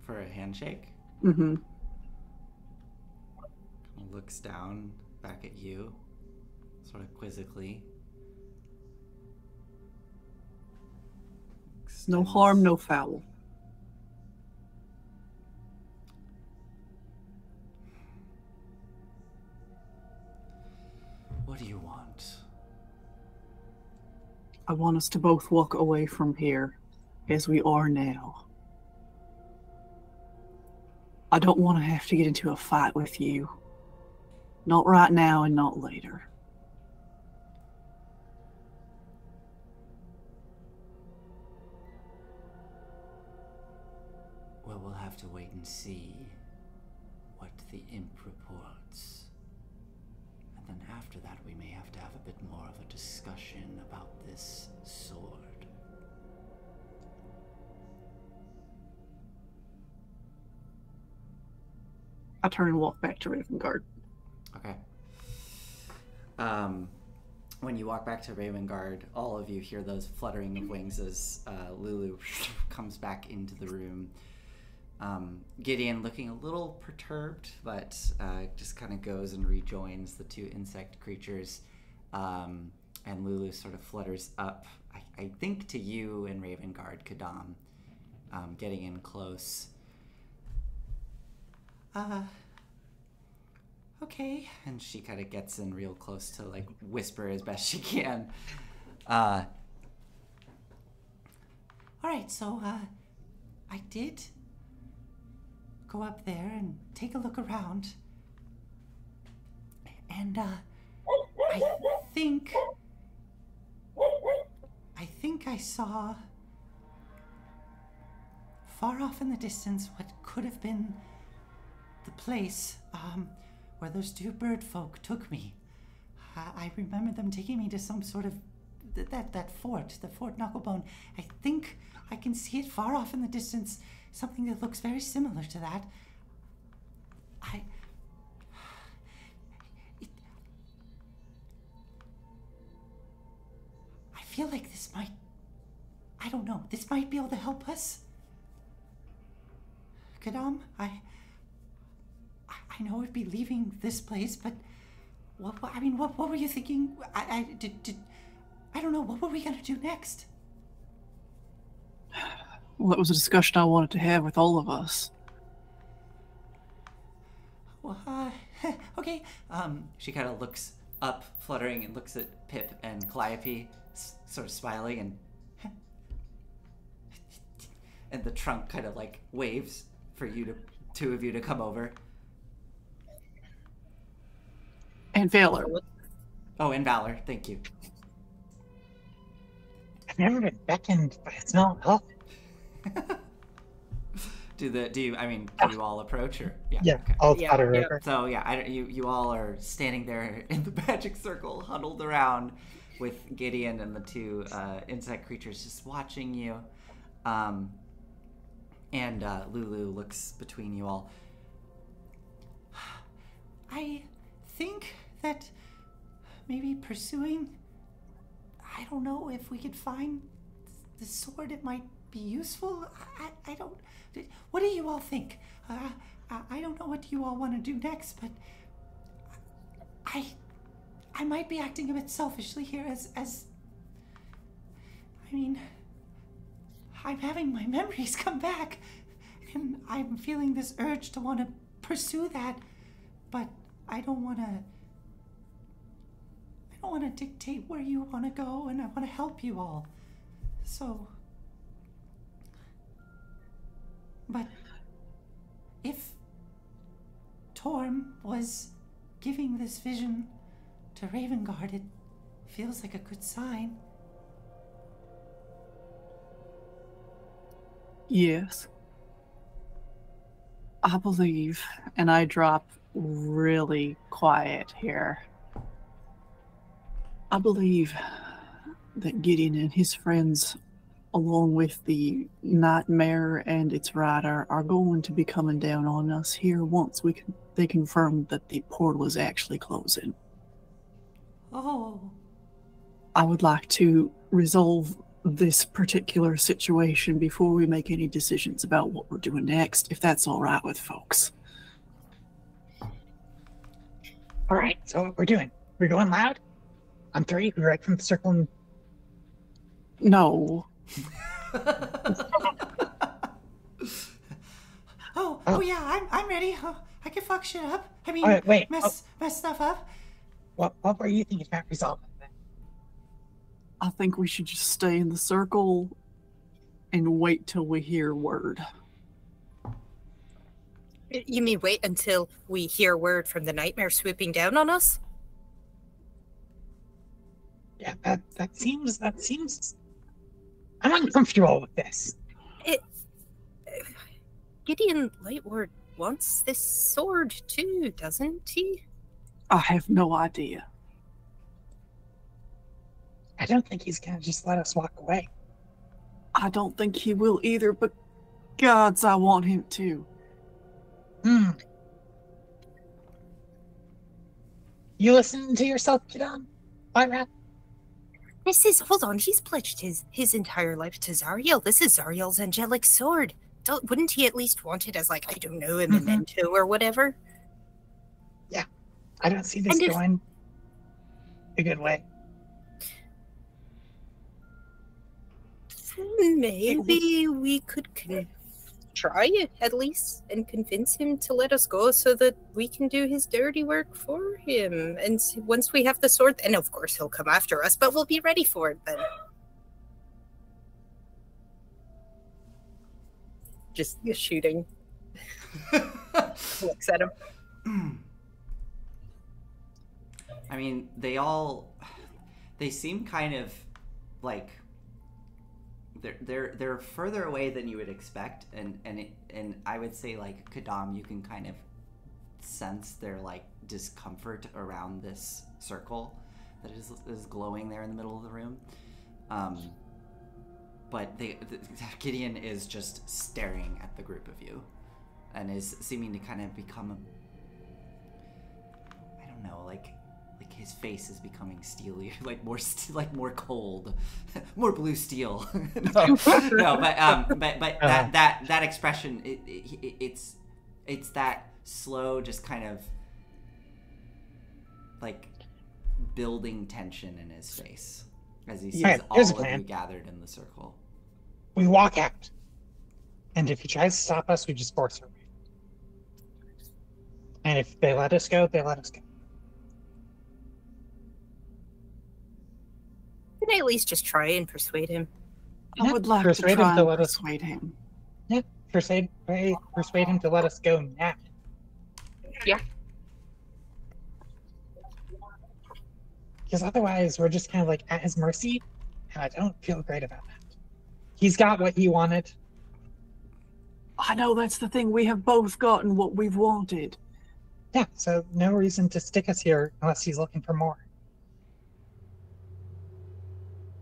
For a handshake? Mm-hmm. Looks down back at you, sort of quizzically. No harm, no foul. What do you want? I want us to both walk away from here as we are now. I don't want to have to get into a fight with you. Not right now and not later. Well, we'll have to wait and see what the imp reports. And then after that, we may have to have a bit more of a discussion about this sword. I turn and walk back to Ravengard. Okay. When you walk back to Ravengard, all of you hear those fluttering of wings as Lulu comes back into the room. Gideon looking a little perturbed, but just kind of goes and rejoins the two insect creatures. And Lulu sort of flutters up, I think to you and Ravengard, Kadam, getting in close. Okay. And she kind of gets in real close to, like, whisper as best she can. All right, so, I did go up there and take a look around. And, I think I saw far off in the distance what could have been the place, where those two bird folk took me. I remember them taking me to some sort of that fort, the Fort Knucklebone. I think I can see it far off in the distance, something that looks very similar to that. I feel like this might, I don't know, this might be able to help us. Kadam, I know it'd be leaving this place, but what were you thinking? I don't know, what were we gonna do next? Well, that was a discussion I wanted to have with all of us. Well, okay. She kind of looks up, fluttering, and looks at Pip and Calliope, sort of smiling, and the trunk kind of like waves for two of you to come over. And Valor. Oh, and Valor, thank you. I've never been beckoned by a small elf. Do you all approach, or Yeah, okay. I'll flutter over. So yeah, you all are standing there in the magic circle, huddled around with Gideon and the two insect creatures just watching you. And Lulu looks between you all. I think that maybe pursuing, I don't know, if we could find the sword, it might be useful. I don't, what do you all think? I don't know what you all want to do next, but I might be acting a bit selfishly here as I'm having my memories come back, and I'm feeling this urge to want to pursue that, but I don't want to dictate where you want to go, and I want to help you all. So, but if Torm was giving this vision to Ravengard, it feels like a good sign. Yes. I believe, and I drop really quiet here. I believe that Gideon and his friends, along with the nightmare and its rider, are going to be coming down on us here once they confirm that the portal is actually closing. Oh. I would like to resolve this particular situation before we make any decisions about what we're doing next, if that's all right with folks. All right, so what we're doing? We're going loud? On three, we right from the circle. And... No. Oh yeah, I'm ready. Oh, I can fuck shit up. I mean, wait. mess stuff up. What were you thinking about resolving that? I think we should just stay in the circle and wait till we hear word. You mean wait until we hear word from the nightmare swooping down on us? Yeah, that seems. I'm uncomfortable with this. Gideon Lightward wants this sword too, doesn't he? I have no idea. I don't think he's gonna just let us walk away. I don't think he will either, but gods, I want him to. You listen to yourself, Gideon? Alright. Hold on, he's pledged his entire life to Zariel. This is Zariel's angelic sword. Wouldn't he at least want it as, like, I don't know, a memento or whatever? Yeah, I don't see this going a good way. Maybe we could try it at least and convince him to let us go so that we can do his dirty work for him. And once we have the sword, then of course he'll come after us, but we'll be ready for it then. Just shooting. Looks at him. I mean, they seem kind of like they're further away than you would expect, and I would say, like, Kadam, you can kind of sense their, like, discomfort around this circle that is glowing there in the middle of the room. But Gideon is just staring at the group of you, and is seeming to kind of become I don't know, like his face is becoming steely, like more cold, more blue steel. no, but that expression, it's that slow, just kind of like building tension in his face as he sees all of you gathered in the circle. We walk out, and if he tries to stop us, we just force him. And if they let us go, they let us go. Can I at least just try and persuade him? I would like to try and persuade him. Yeah, persuade him to let us go now. Yeah. Because otherwise, we're just kind of like at his mercy, and I don't feel great about that. He's got what he wanted. I know, that's the thing. We have both gotten what we've wanted. Yeah, so no reason to stick us here unless he's looking for more.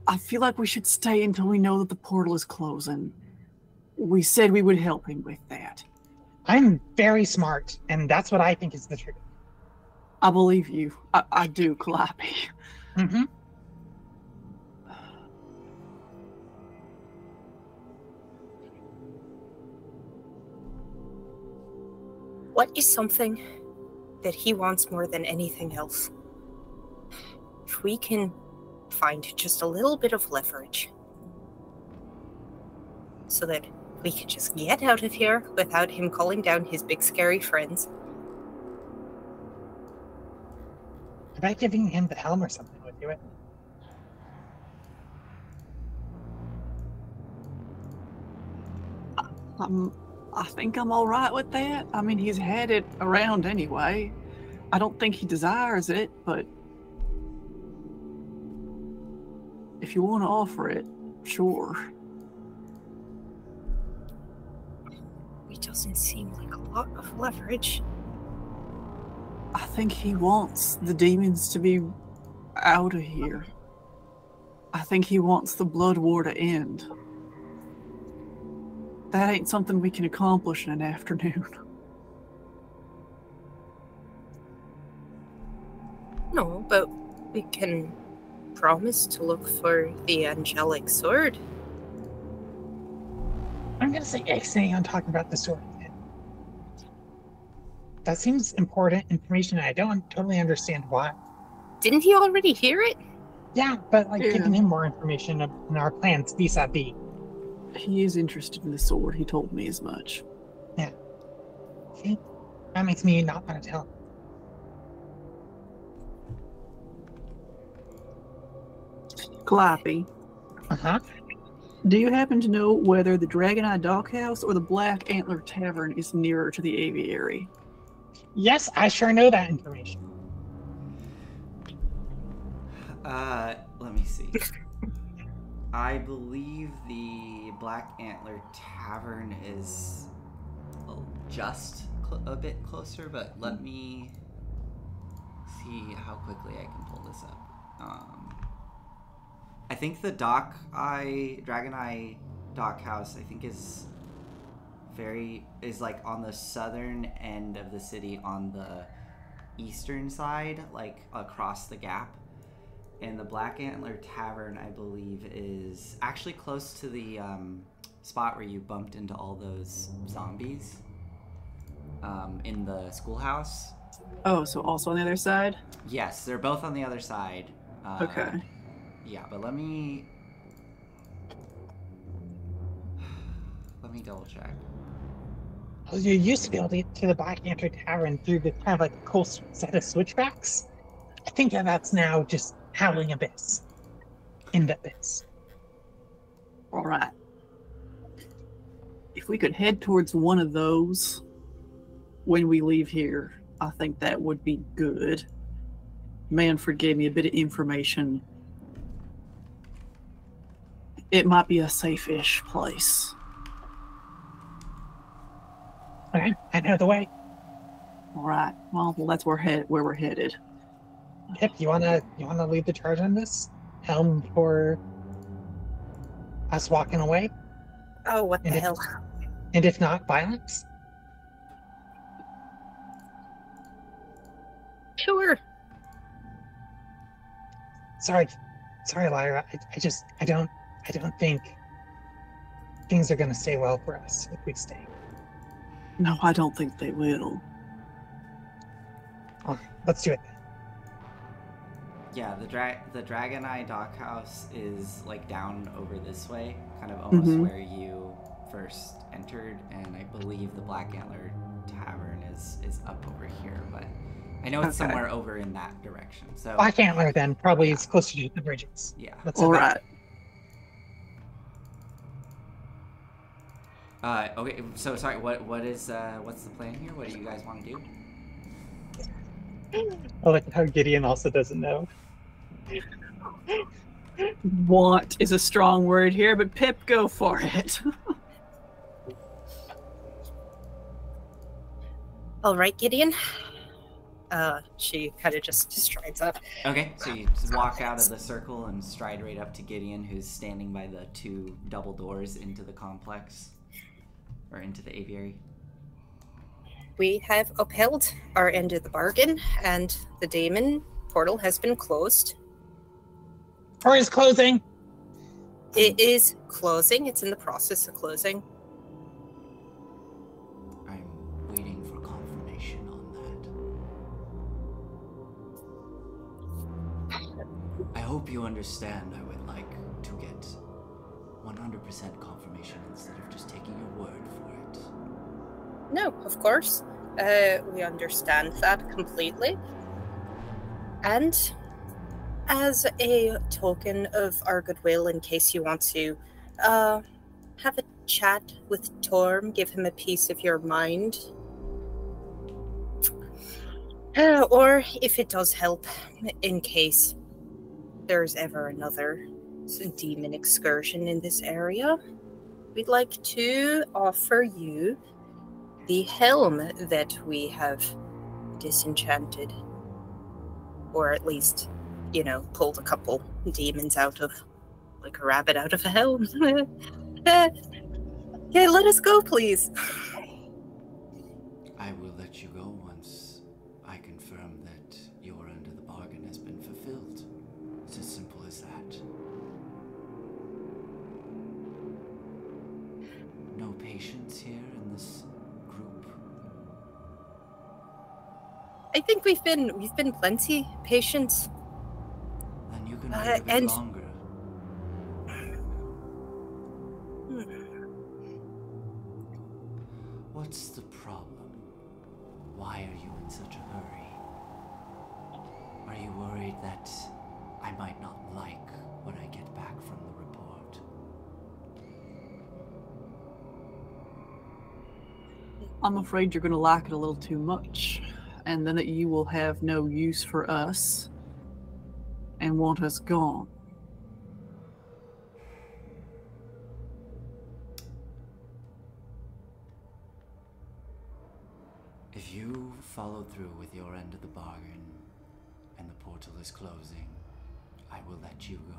I feel like we should stay until we know that the portal is closing. We said we would help him with that. I'm very smart, and that's what I think is the truth. I believe you. I do, Calliope. Mm-hmm. What is something that he wants more than anything else? If we can find just a little bit of leverage so that we can just get out of here without him calling down his big scary friends. About giving him the helm or something would do it. I think I'm all right with that. I mean, he's had it around anyway. I don't think he desires it, but if you want to offer it, sure. It doesn't seem like a lot of leverage. I think he wants the demons to be out of here. I think he wants the blood war to end. That ain't something we can accomplish in an afternoon. No, but we can promise to look for the angelic sword. I'm gonna say X-ray on talking about the sword. That seems important information, and I don't totally understand why. Didn't he already hear it? Yeah, but like giving him more information in our plans vis-a-vis. He is interested in the sword. He told me as much. Yeah. See? That makes me not want to tell. Calliope, Uh-huh. do you happen to know whether the Dragon Eye Doghouse or the Black Antler Tavern is nearer to the aviary? Yes, I sure know that information. Let me see. I believe the Black Antler Tavern is just a bit closer, but let me see how quickly I can pull this up. I think the Dragon Eye Dock House, I think is like on the southern end of the city on the eastern side, like across the gap. And the Black Antler Tavern, I believe, is actually close to the spot where you bumped into all those zombies in the schoolhouse. Oh, so also on the other side? Yes, they're both on the other side. Okay. Yeah, but let me double check. Oh, you used to be able to get to the Black Antler Tavern through the kind of like a cool set of switchbacks. I think that's now just Howling Abyss. In the Abyss. All right. If we could head towards one of those when we leave here, I think that would be good. Manfred gave me a bit of information. It might be a safe-ish place. Okay, I know the way. All right. Well, that's where we're headed. Pip, you wanna lead the charge on this? Helm for us walking away? Oh, what the hell? And if not, violence? Sure. Sorry, Lyra. I don't think things are gonna stay well for us if we stay. No, I don't think they will. Oh, let's do it. Yeah, the Dragon Eye Dock House is like down over this way, kind of almost where you first entered, and I believe the Black Antler Tavern is up over here, but I know it's somewhere over in that direction. So Black Antler then probably is closer to the bridges. Yeah. All right. Okay. So sorry. What's the plan here? What do you guys want to do? I like how Gideon also doesn't know. Want is a strong word here, but Pip, go for it. All right, Gideon. She kind of just strides up. Okay, so you just walk out of the circle and stride right up to Gideon, who's standing by the two double doors into the complex, or into the aviary. We have upheld our end of the bargain, and the Daemon portal has been closed. Or is closing. It is closing. It's in the process of closing. I'm waiting for confirmation on that. I hope you understand. I would like to get 100% confirmation instead of just taking your word for it. No, of course. We understand that completely. And as a token of our goodwill, in case you want to have a chat with Torm, give him a piece of your mind. Or if it does help, in case there's ever another demon excursion in this area, we'd like to offer you the helm that we have disenchanted. Or at least, pulled a couple demons out of, like a rabbit out of a helm. Yeah, let us go, please. I will let you go once I confirm that your end of the bargain has been fulfilled. It's as simple as that. No patience here in this group. I think we've been plenty patient. Then you can wait a bit longer. What's the problem? Why are you in such a hurry? Are you worried that I might not like what I get back from the report? I'm afraid you're going to like it a little too much, and then that you will have no use for us and want us gone. If you follow through with your end of the bargain and the portal is closing, I will let you go.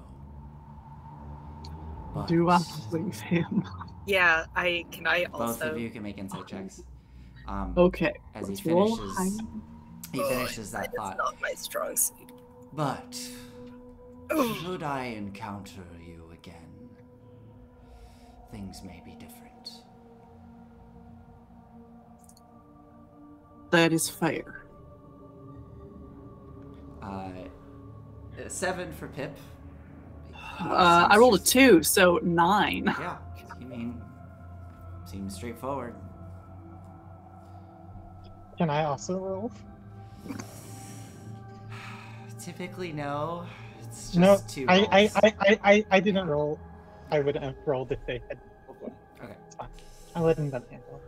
But Do I believe him? Yeah, can I both also? of you can make insight checks. Okay. As he let's roll finishes, that It's thought. not my strong suit. But should I encounter you again, things may be different. That is fair. 7 for Pip. I rolled a 2, so 9. Yeah, I mean, seems straightforward. Can I also roll? Typically, no. It's just No, 2 rolls. I didn't roll. I would have rolled if they had rolled one. Okay. It's fine. I'll let them handle.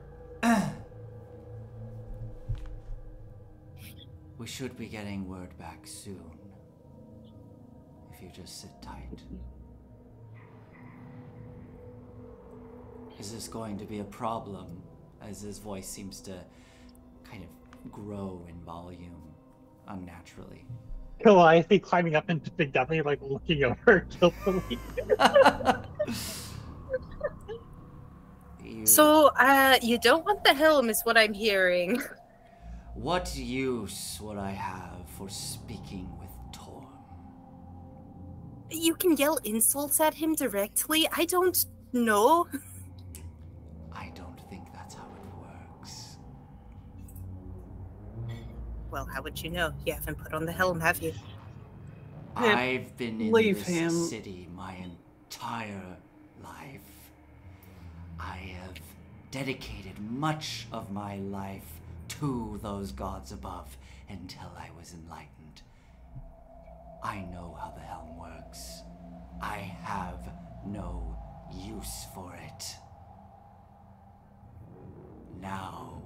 We should be getting word back soon. If you just sit tight. Is this going to be a problem? As his voice seems to kind of grow in volume unnaturally. Calliope climbing up into Big Dummy, like looking over guiltily. So, you don't want the helm, is what I'm hearing. What use would I have for speaking with Torm? You can yell insults at him directly. I don't know. I don't think that's how it works. Well, how would you know? You haven't put on the helm, have you? I've been in leave this him. city my entire life. I have dedicated much of my life to those gods above until I was enlightened. I know how the helm works. I have no use for it. Now,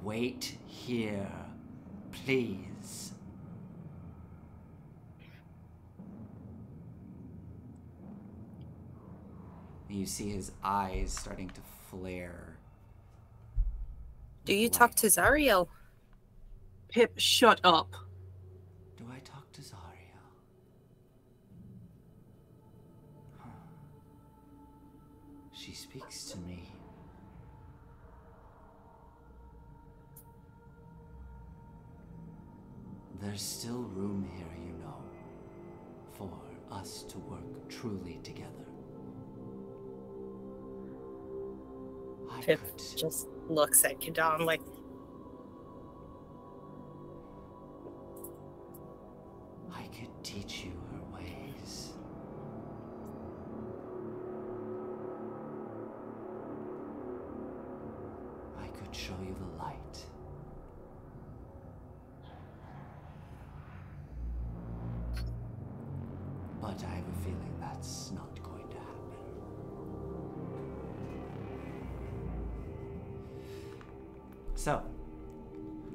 wait here, please. You see his eyes starting to flare. Do you talk to Zariel? Pip, shut up. Do I talk to Zariel? Huh. She speaks to me. There's still room here, you know, for us to work truly together. Pip just looks at Kadam like, I could teach you her ways. I could show you the light. But I have a feeling that's not going to happen. So,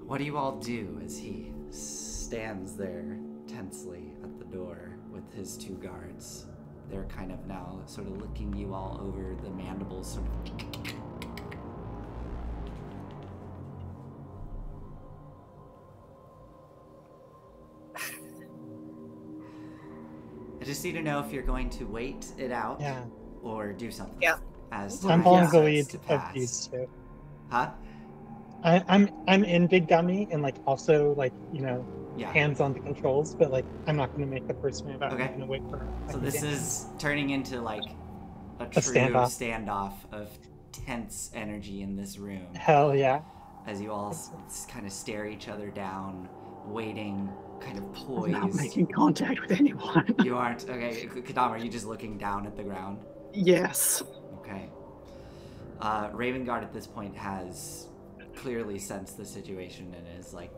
what do you all do as he stands there tensely at the door with his 2 guards? They're kind of now sort of looking you all over, the mandibles sort of... I just need to know if you're going to wait it out or do something. Yeah. As I'm time following the starts lead to of pass. these two. Huh? I'm in Big Dummy and like also like, you know, Yeah. hands on the controls, but like I'm not gonna make the first move. I'm Okay. gonna wait for her. So this is turning into like a true standoff of tense energy in this room. Hell yeah. As you all kind of stare each other down, waiting, kind of I'm not poised. making contact with anyone. You aren't? Okay. Kadam, are you just looking down at the ground? Yes. Okay. Ravengard at this point has clearly sensed the situation and is like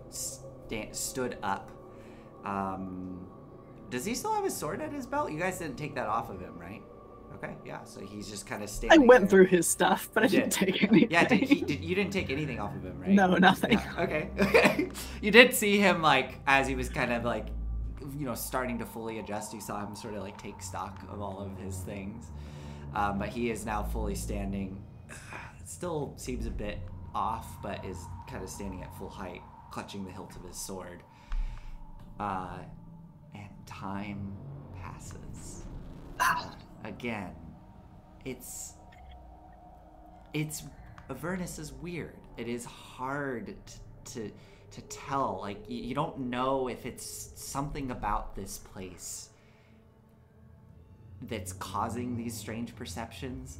stood up. Does he still have his sword at his belt? You guys didn't take that off of him, right? Okay, yeah. So he's just kind of standing. I went there. through his stuff, but I didn't take anything. Yeah, you didn't take anything off of him, right? No, nothing. Yeah, okay. You did see him like as he was kind of like, starting to fully adjust. You saw him sort of like take stock of all of his things, but he is now fully standing. Still seems a bit off, but is kind of standing at full height, clutching the hilt of his sword. And time passes. Again, Avernus is weird. It is hard to tell. Like, you don't know if it's something about this place that's causing these strange perceptions,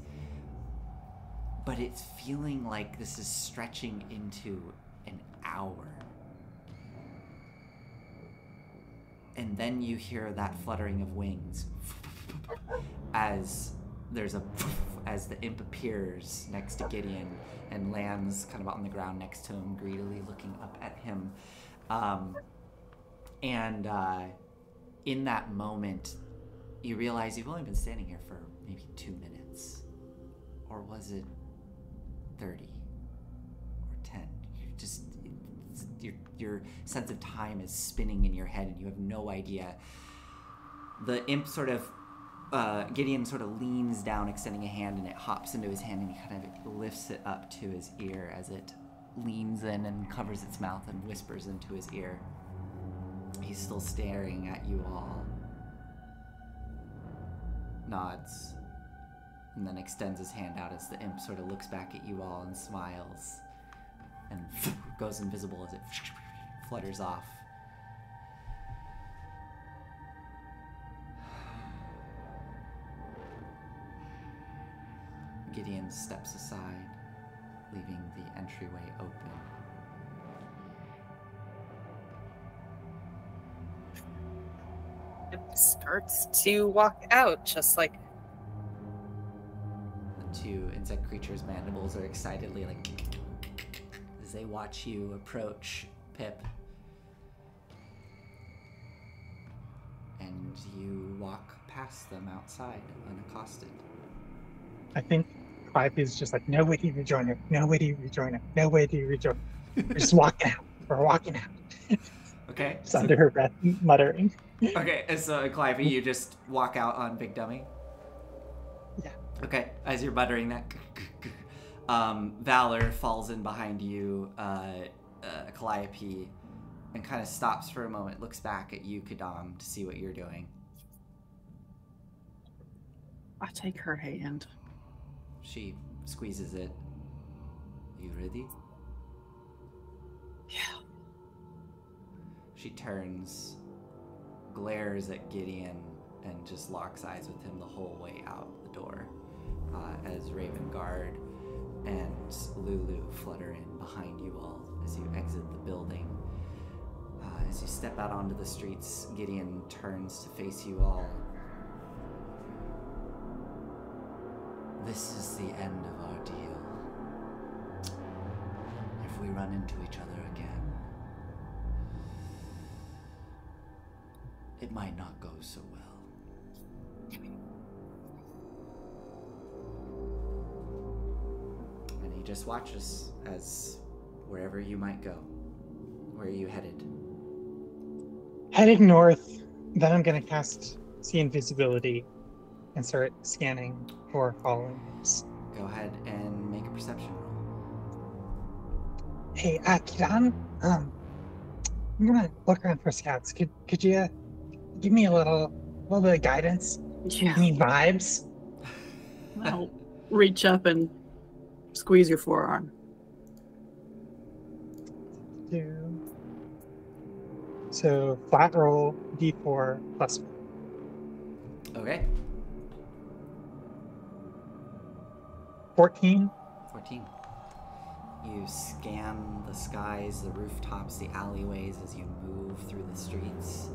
but it's feeling like this is stretching into an hour. And then you hear that fluttering of wings as the imp appears next to Gideon and lands kind of on the ground next to him, greedily looking up at him. In that moment, you realize you've only been standing here for maybe 2 minutes. Or was it 30 or 10? Your sense of time is spinning in your head and you have no idea. The imp Gideon sort of leans down, extending a hand, and it hops into his hand and he kind of lifts it up to his ear as it leans in and covers its mouth and whispers into his ear. He's still staring at you all. Nods. And then extends his hand out as the imp sort of looks back at you all and smiles. And goes invisible as it flutters off. Gideon steps aside, leaving the entryway open. It starts to walk out, just like... The 2 insect creatures' mandibles are excitedly like... as they watch you approach, Pip. And you walk past them outside, unaccosted. I think Clive is just like, nobody rejoin her, nobody rejoin her, nobody rejoin her. We're just walking out. We're walking out. Okay. Just under her breath, muttering. Okay, and so Clive, you just walk out on Big Dummy? Yeah. Okay, as you're muttering that, Valor falls in behind you, Calliope, and kind of stops for a moment, looks back at you, Kadam, to see what you're doing. I take her hand. She squeezes it. You ready? Yeah. She turns, glares at Gideon, and just locks eyes with him the whole way out the door, as Ravengard and Lulu flutter in behind you all as you exit the building. As you step out onto the streets, Gideon turns to face you all. This is the end of our deal. If we run into each other again, it might not go so well. And he just watches as wherever you might go. Where are you headed? Headed north, then I'm going to cast See Invisibility and start scanning for followers. Go ahead and make a perception roll. Hey, Kiran, I'm gonna look around for scouts. Could you give me a little bit of guidance? Yeah. Any vibes? I'll reach up and squeeze your forearm. So flat roll D4 plus 1. Okay. 14. 14. You scan the skies, the rooftops, the alleyways as you move through the streets,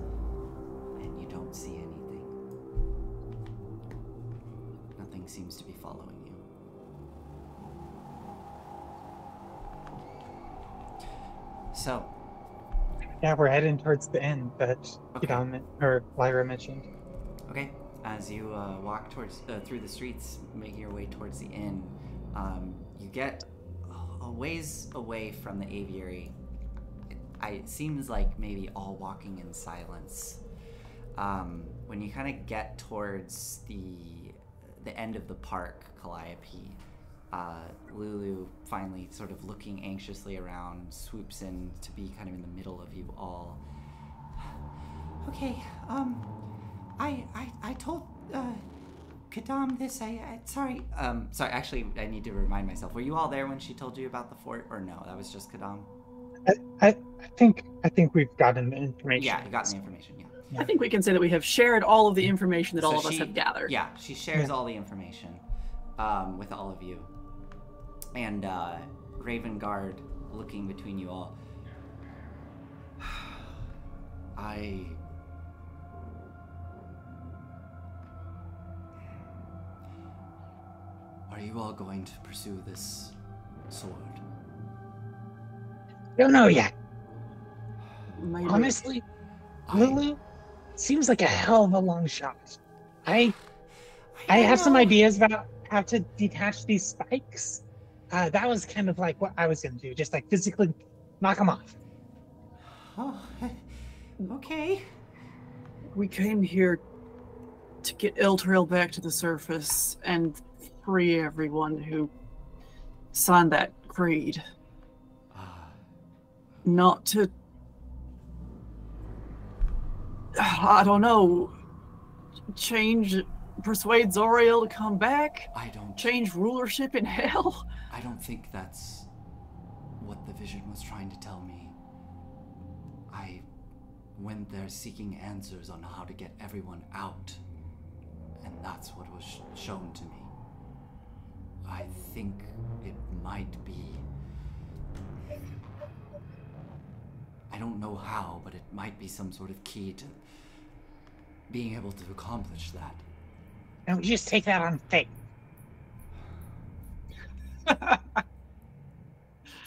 and you don't see anything. Nothing seems to be following you. So, Yeah, we're heading towards the end that Okay. Kidam or Lyra mentioned. okay, as you walk towards through the streets, making your way towards the inn, you get a ways away from the aviary. It seems like maybe all walking in silence. When you kind of get towards the end of the park, Calliope, Lulu, finally sort of looking anxiously around, swoops in to be kind of in the middle of you all. Okay, I told Kadam this. Sorry. Sorry. Actually, I need to remind myself. Were you all there when she told you about the fort, or no? That was just Kadam. I think we've gotten the information. Yeah, you got the information. Yeah. I think we can say that we have shared all of the information that all of us she- have gathered. Yeah, she shares all the information with all of you. And Raven Guard, looking between you all, Are you all going to pursue this sword? Don't know yet. Maybe. Honestly, Lulu seems like a hell of a long shot. I have some ideas about how to detach these spikes. That was kind of like what I was going to do, just like physically knock them off. Oh, okay. We came here to get Elturel back to the surface and free everyone who signed that creed. Not to... I don't know. Persuade Zariel to come back? Change rulership in hell? I don't think that's what the vision was trying to tell me. I went there seeking answers on how to get everyone out, and that's what was shown to me. I think it might be... I don't know how, but it might be some sort of key to being able to accomplish that. And we just take that on faith.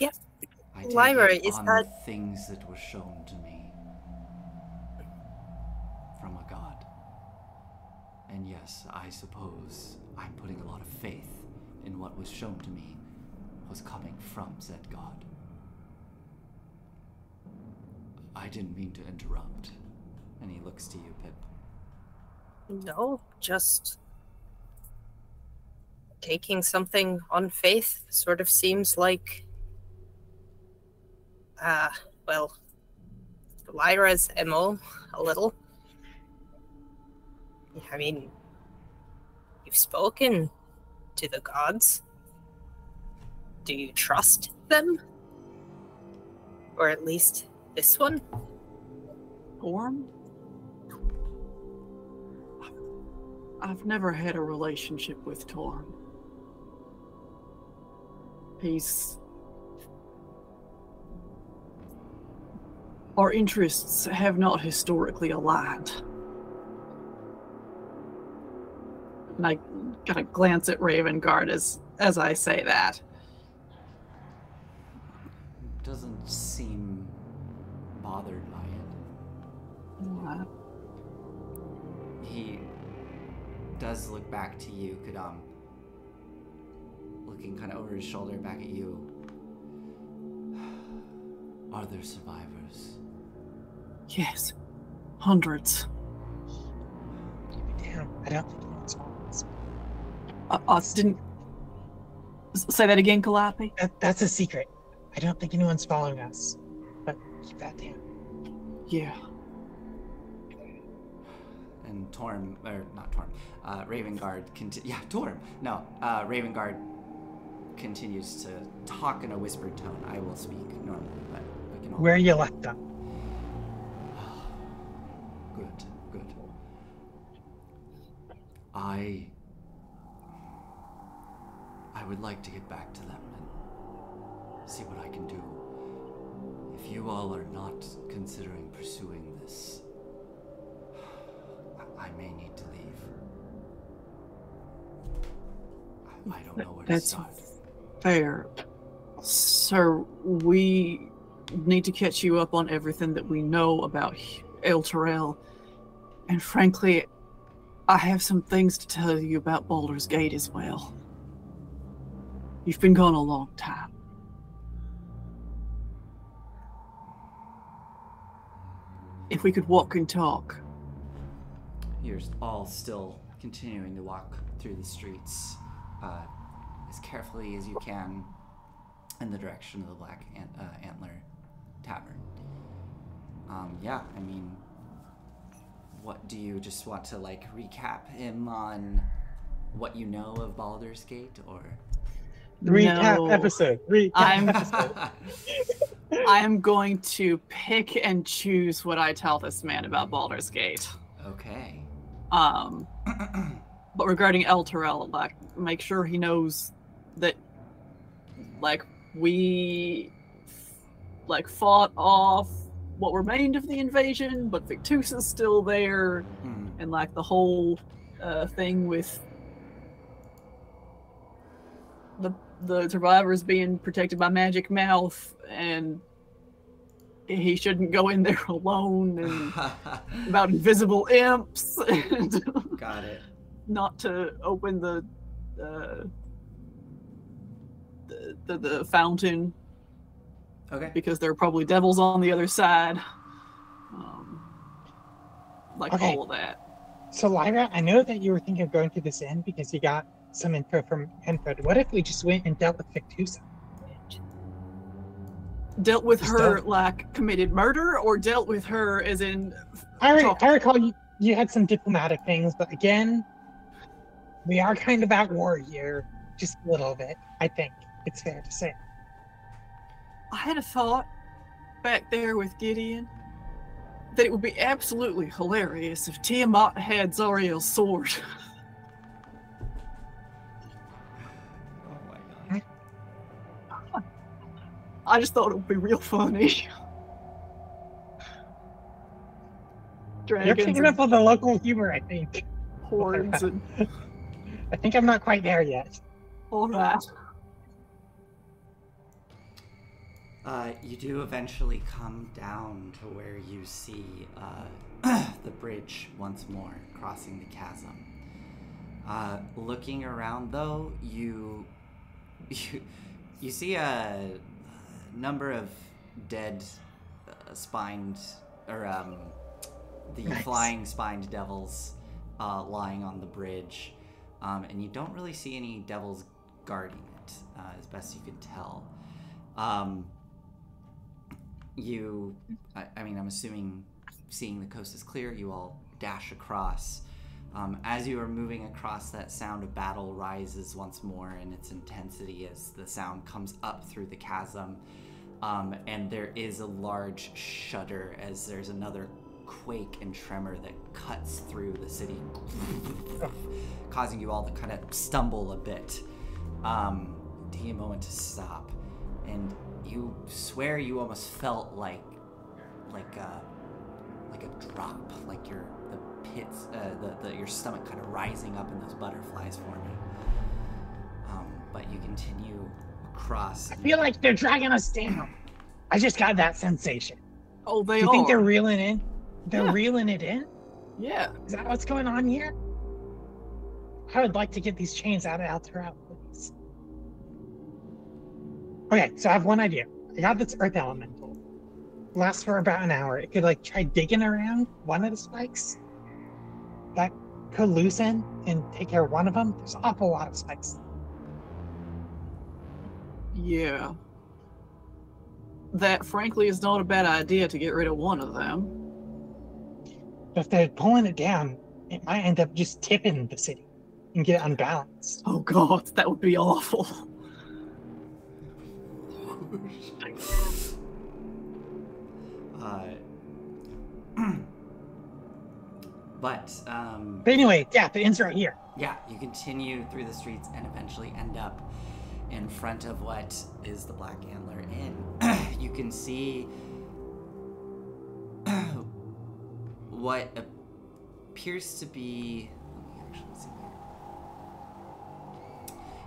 Yep. I take Lyra, it is on that... the things that were shown to me from a god. And yes, I suppose I'm putting a lot of faith in what was shown to me was coming from said god. I didn't mean to interrupt. And he looks to you, Pip. No, just taking something on faith sort of seems like, well, Lyra's MO a little. I mean, you've spoken to the gods. Do you trust them? Or at least this one? Orm? I've never had a relationship with Torm. Our interests have not historically aligned. And I kind of glance at Raven Guard as I say that. Doesn't seem bothered by it. What? He does look back to you, Kadam. Looking kind of over his shoulder back at you. Are there survivors? Yes. Hundreds. Damn, I don't think anyone's following us. Didn't... Say that again, Calliope? That's a secret. I don't think anyone's following us. But keep that down. Yeah. And Torm, or not Torm, Ravengard Ravengard continues to talk in a whispered tone. I will speak normally, but we can all... Where you left them. Good. I would like to get back to them and see what I can do. If you all are not considering pursuing this, I may need to leave. I don't know where to start. Fair. Sir, we need to catch you up on everything that we know about Elturel. And frankly, I have some things to tell you about Baldur's Gate as well. You've been gone a long time. If we could walk and talk. You're all still continuing to walk through the streets as carefully as you can in the direction of the Black Antler Tavern. Yeah, I mean, what do you just want to like recap him on what you know of Baldur's Gate, or Recap episode. Episode. I am going to pick and choose what I tell this man about Baldur's Gate. Okay. But regarding Elturel, like, make sure he knows that, like, we, like, fought off what remained of the invasion, but Victusa's still there, and, like, the whole thing with the survivors being protected by Magic Mouth, and he shouldn't go in there alone, and about invisible imps, and Got it. not to open the fountain. Okay. Because there are probably devils on the other side. Okay. All of that. So, Lyra, I know that you were thinking of going to this inn because you got some info from Henford. What if we just went and dealt with Victusa? Dealt with Just her, dealt- like, committed murder, or dealt with her as in... I recall you had some diplomatic things, but again, we are kind of at war here. Just a little bit, I think. It's fair to say. I had a thought back there with Gideon that it would be absolutely hilarious if Tiamat had Zariel's sword. Oh my god. I just thought it would be real funny. You're Dragons picking and up on the local humor, I think. horns and I think I'm not quite there yet. all that. You do eventually come down to where you see the bridge once more, crossing the chasm. Looking around, though, you see a number of dead spined, or the Nice. flying spined devils lying on the bridge, and you don't really see any devils guarding it, as best you can tell. I mean, I'm assuming seeing the coast is clear, you all dash across. As you are moving across, that sound of battle rises once more in its intensity as the sound comes up through the chasm. And there is a large shudder as there's another quake and tremor that cuts through the city, causing you all to kind of stumble a bit. Taking a moment to stop, and you swear you almost felt like a drop, like the pits, your stomach kind of rising up in those butterflies forming. But you continue across. I feel like they're dragging us down. I just got that sensation. Oh, they Do you are. think they're reeling in? They're Yeah. reeling it in? Yeah. Is that what's going on here? I would like to get these chains out of Elturel, please. Okay, so I have one idea. I got this earth elemental. Lasts for about an hour. It could like try digging around one of the spikes. That could loosen and take care of one of them. There's an awful lot of spikes. Yeah. That, frankly, is not a bad idea to get rid of one of them. But if they're pulling it down, it might end up just tipping the city and get unbalanced. Oh god, that would be awful. But But anyway, yeah, the end's right here. yeah, you continue through the streets and eventually end up in front of what is the Black Antler Inn. You can see what appears to be. Let me actually see here.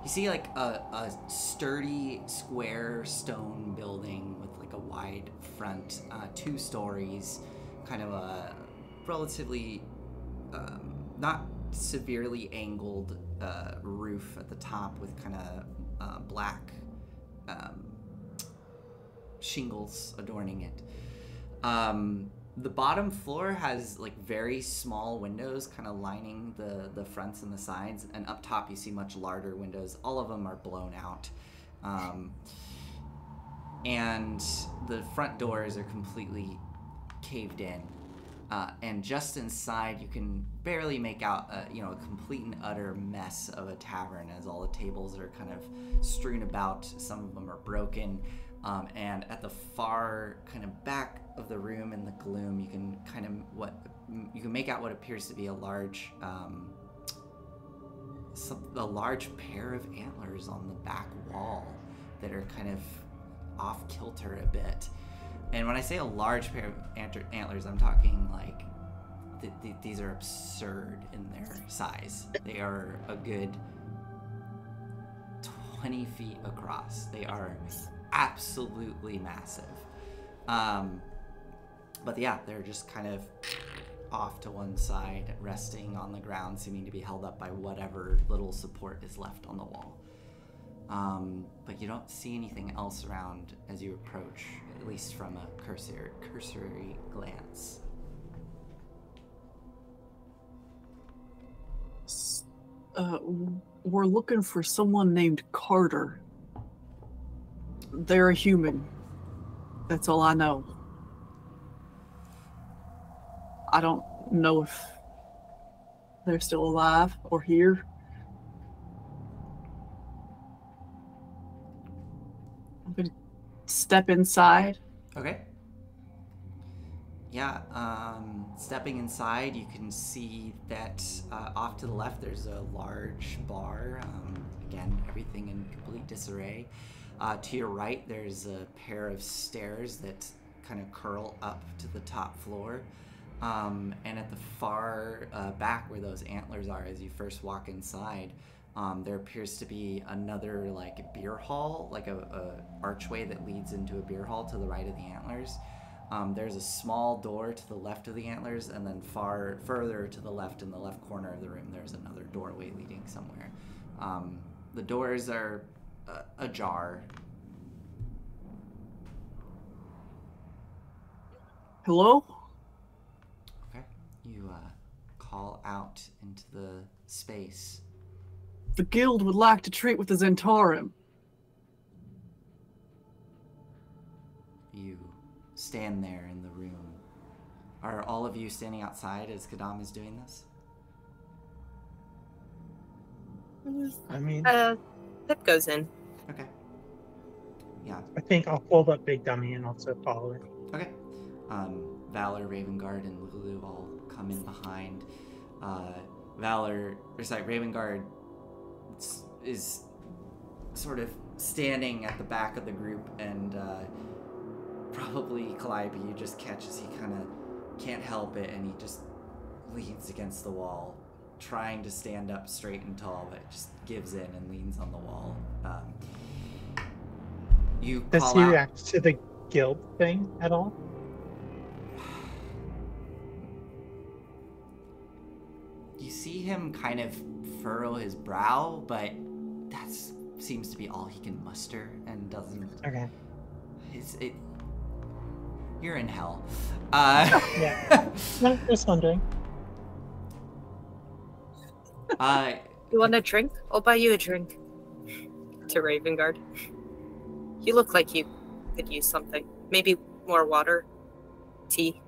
You see like a sturdy square stone building with like a wide front, 2 stories, kind of a relatively not severely angled roof at the top with kind of black shingles adorning it. The bottom floor has like very small windows kind of lining the fronts and the sides, and up top you see much larger windows. All of them are blown out. And the front doors are completely caved in. And just inside, you can barely make out a complete and utter mess of a tavern, as all the tables are kind of strewn about. Some of them are broken. And at the far kind of back of the room in the gloom, you can make out what appears to be a large pair of antlers on the back wall that are kind of off kilter a bit. And when I say a large pair of antlers, I'm talking like these are absurd in their size. They are a good 20 feet across. They are absolutely massive. But yeah, they're just kind of off to one side, resting on the ground, seeming to be held up by whatever little support is left on the wall. But you don't see anything else around as you approach, at least from a cursory glance. We're looking for someone named Carter. They're a human. That's all I know. I don't know if they're still alive or here. I'm gonna step inside. Okay. Yeah, stepping inside, you can see that off to the left there's a large bar. Again, everything in complete disarray. To your right, there's a pair of stairs that kind of curl up to the top floor. And at the far back where those antlers are, as you first walk inside, there appears to be another like beer hall, like a archway that leads into a beer hall to the right of the antlers. There's a small door to the left of the antlers, and then further to the left in the left corner of the room, there's another doorway leading somewhere. The doors are ajar. Hello? Okay. You call out into the space. The guild would like to treat with the Zentarim. You stand there in the room. Are all of you standing outside as Kadam is doing this? I mean, Pip goes in. Okay. Yeah. I think I'll hold up Big Dummy and also follow it. Okay. Valor, Ravengard, and Lulu all come in behind. Ravengard is sort of standing at the back of the group, and probably Calliope you just catch as he kind of can't help it, and he just leans against the wall, trying to stand up straight and tall, but just gives in and leans on the wall. Does he react to the guild thing at all? You see him kind of furrow his brow, but that seems to be all he can muster, and doesn't. Okay. You're in hell. Yeah. No, just wondering. You want a drink? I'll buy you a drink. To Ravengard. You look like you could use something. Maybe more water. Tea.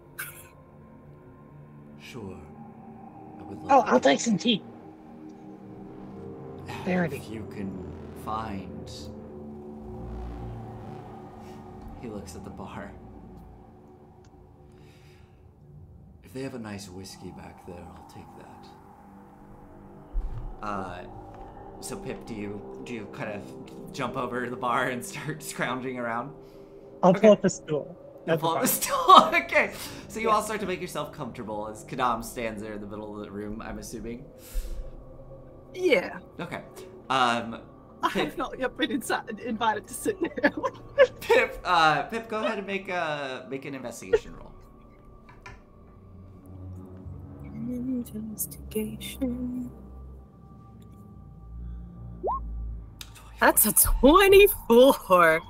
Sure. I'll take some tea. If you can find... He looks at the bar. If they have a nice whiskey back there, I'll take that. So Pip, do you kind of jump over to the bar and start scrounging around? I'll pull up a stool. Pull up a stool. Okay. So you all start to make yourself comfortable as Kadam stands there in the middle of the room, I'm assuming. Yeah. Okay. I have not yet been invited to sit there. Pip, go ahead and make an investigation roll. Investigation. That's a 24.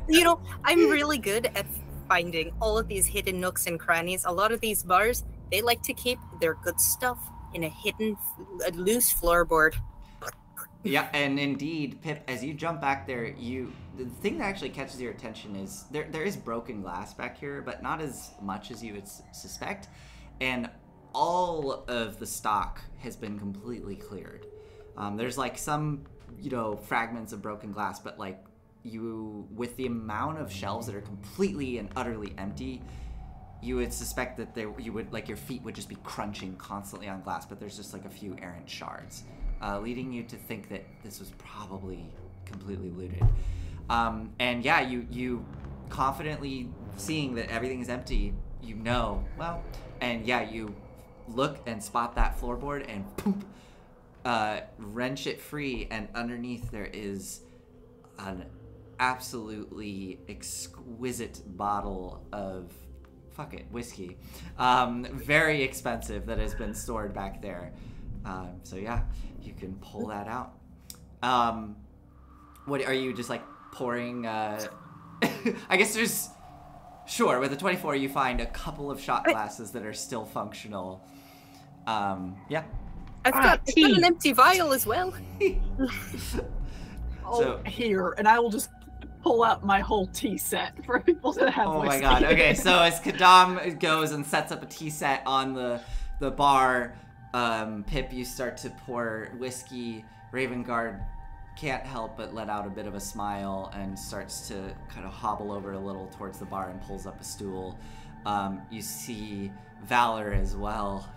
You know, I'm really good at finding all of these hidden nooks and crannies. A lot of these bars, they like to keep their good stuff in a loose floorboard. Yeah, and indeed, Pip, as you jump back there, the thing that actually catches your attention is there is broken glass back here, but not as much as you would suspect, and all of the stock has been completely cleared. There's like some, fragments of broken glass, but like with the amount of shelves that are completely and utterly empty, you would suspect that your feet would just be crunching constantly on glass, but there's just like a few errant shards, leading you to think that this was probably completely looted. And yeah, you confidently seeing that everything is empty, and yeah, you look and spot that floorboard and poop, wrench it free, and underneath there is an absolutely exquisite bottle of whiskey, very expensive, that has been stored back there. So yeah, you can pull that out. What are you just like pouring? I guess with a 24 you find a couple of shot glasses that are still functional. Yeah. I've got an empty vial as well. Here, and I will just pull out my whole tea set for people that have whiskey. My god. Okay, so as Kadam goes and sets up a tea set on the bar, Pip, you start to pour whiskey. Ravengard can't help but let out a bit of a smile and starts to kind of hobble over a little towards the bar and pulls up a stool. You see Valor as well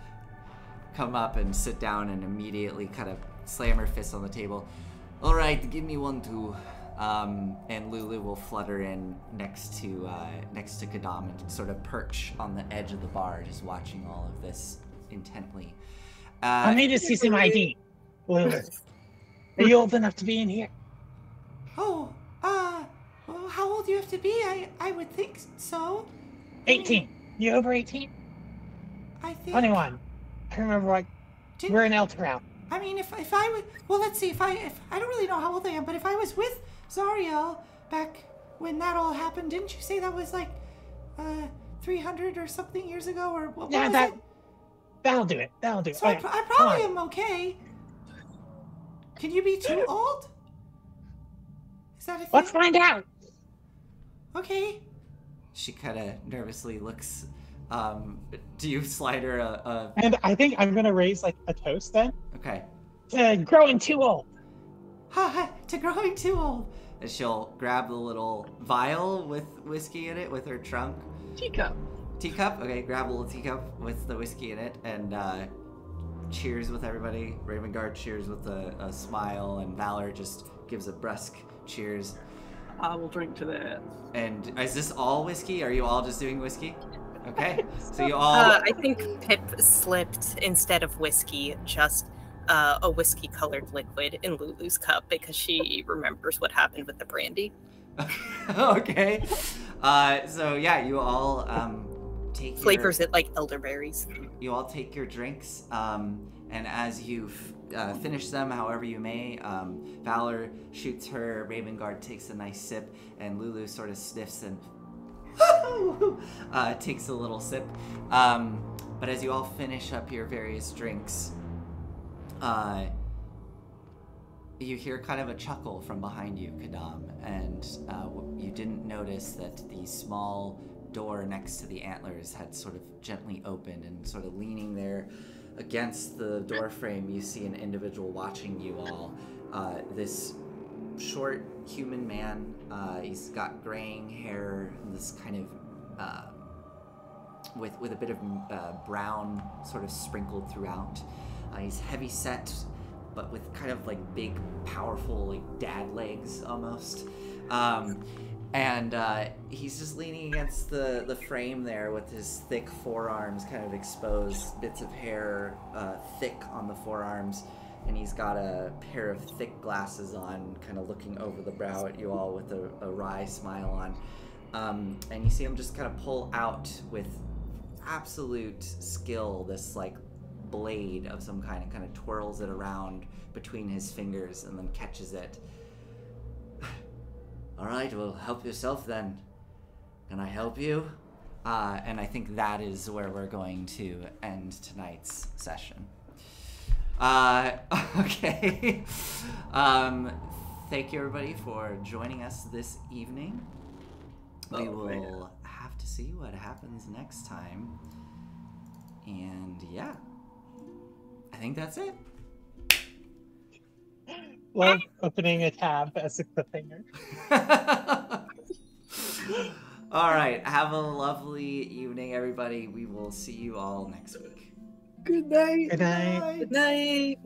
come up and sit down and immediately kind of slam her fist on the table. All right, give me one too. And Lulu will flutter in next to Kadam and sort of perch on the edge of the bar, just watching all of this intently. I need to see some ID. Lulu, are you old enough to be in here? Oh, well, how old do you have to be? I would think so. 18. You over 18? I think 21. I remember we're in Elturel. I mean, if I would, well, let's see. If I don't really know how old I am, but if I was with Zariel back when that all happened, didn't you say that was like 300 or something years ago, or what was it? That'll do it. So I probably am okay. Can you be too old? Is that a thing? Let's find out. Okay. She kind of nervously looks. Do you slide her a... And I think I'm gonna raise like a toast then. Okay. To growing too old. To growing too old. And she'll grab the little vial with whiskey in it with her trunk. Teacup. Okay, grab a little teacup with the whiskey in it and cheers with everybody. Ravengard cheers with a smile, and Valor just gives a brusque cheers. I will drink to that. And is this all whiskey? Are you all just doing whiskey? Okay, so you all... I think Pip slipped, instead of whiskey, just a whiskey-colored liquid in Lulu's cup because she remembers what happened with the brandy. Okay. So yeah, you all take flavors it like elderberries. You all take your drinks, and as you finish them however you may, Valor shoots her, Ravengard takes a nice sip, and Lulu sort of sniffs and takes a little sip. But as you all finish up your various drinks, you hear kind of a chuckle from behind you, Kadam, and you didn't notice that the small door next to the antlers had sort of gently opened, and sort of leaning there against the door frame, you see an individual watching you all. This short human man, he's got graying hair, and this kind of with a bit of brown sort of sprinkled throughout. He's heavy set, but with kind of like big, powerful, like dad legs almost. And he's just leaning against the frame there with his thick forearms kind of exposed, bits of hair thick on the forearms. and he's got a pair of thick glasses on, kind of looking over the brow at you all with a wry smile on. And you see him just kind of pull out with absolute skill this like blade of some kind and kind of twirls it around between his fingers and then catches it. All right, well, help yourself then. Can I help you? And I think that is where we're going to end tonight's session. Okay. Thank you, everybody, for joining us this evening. We will have to see what happens next time. And yeah, I think that's it. Love opening a tab as a cliffhanger. All right, have a lovely evening, everybody. We will see you all next week. Good night. Good night. Good night.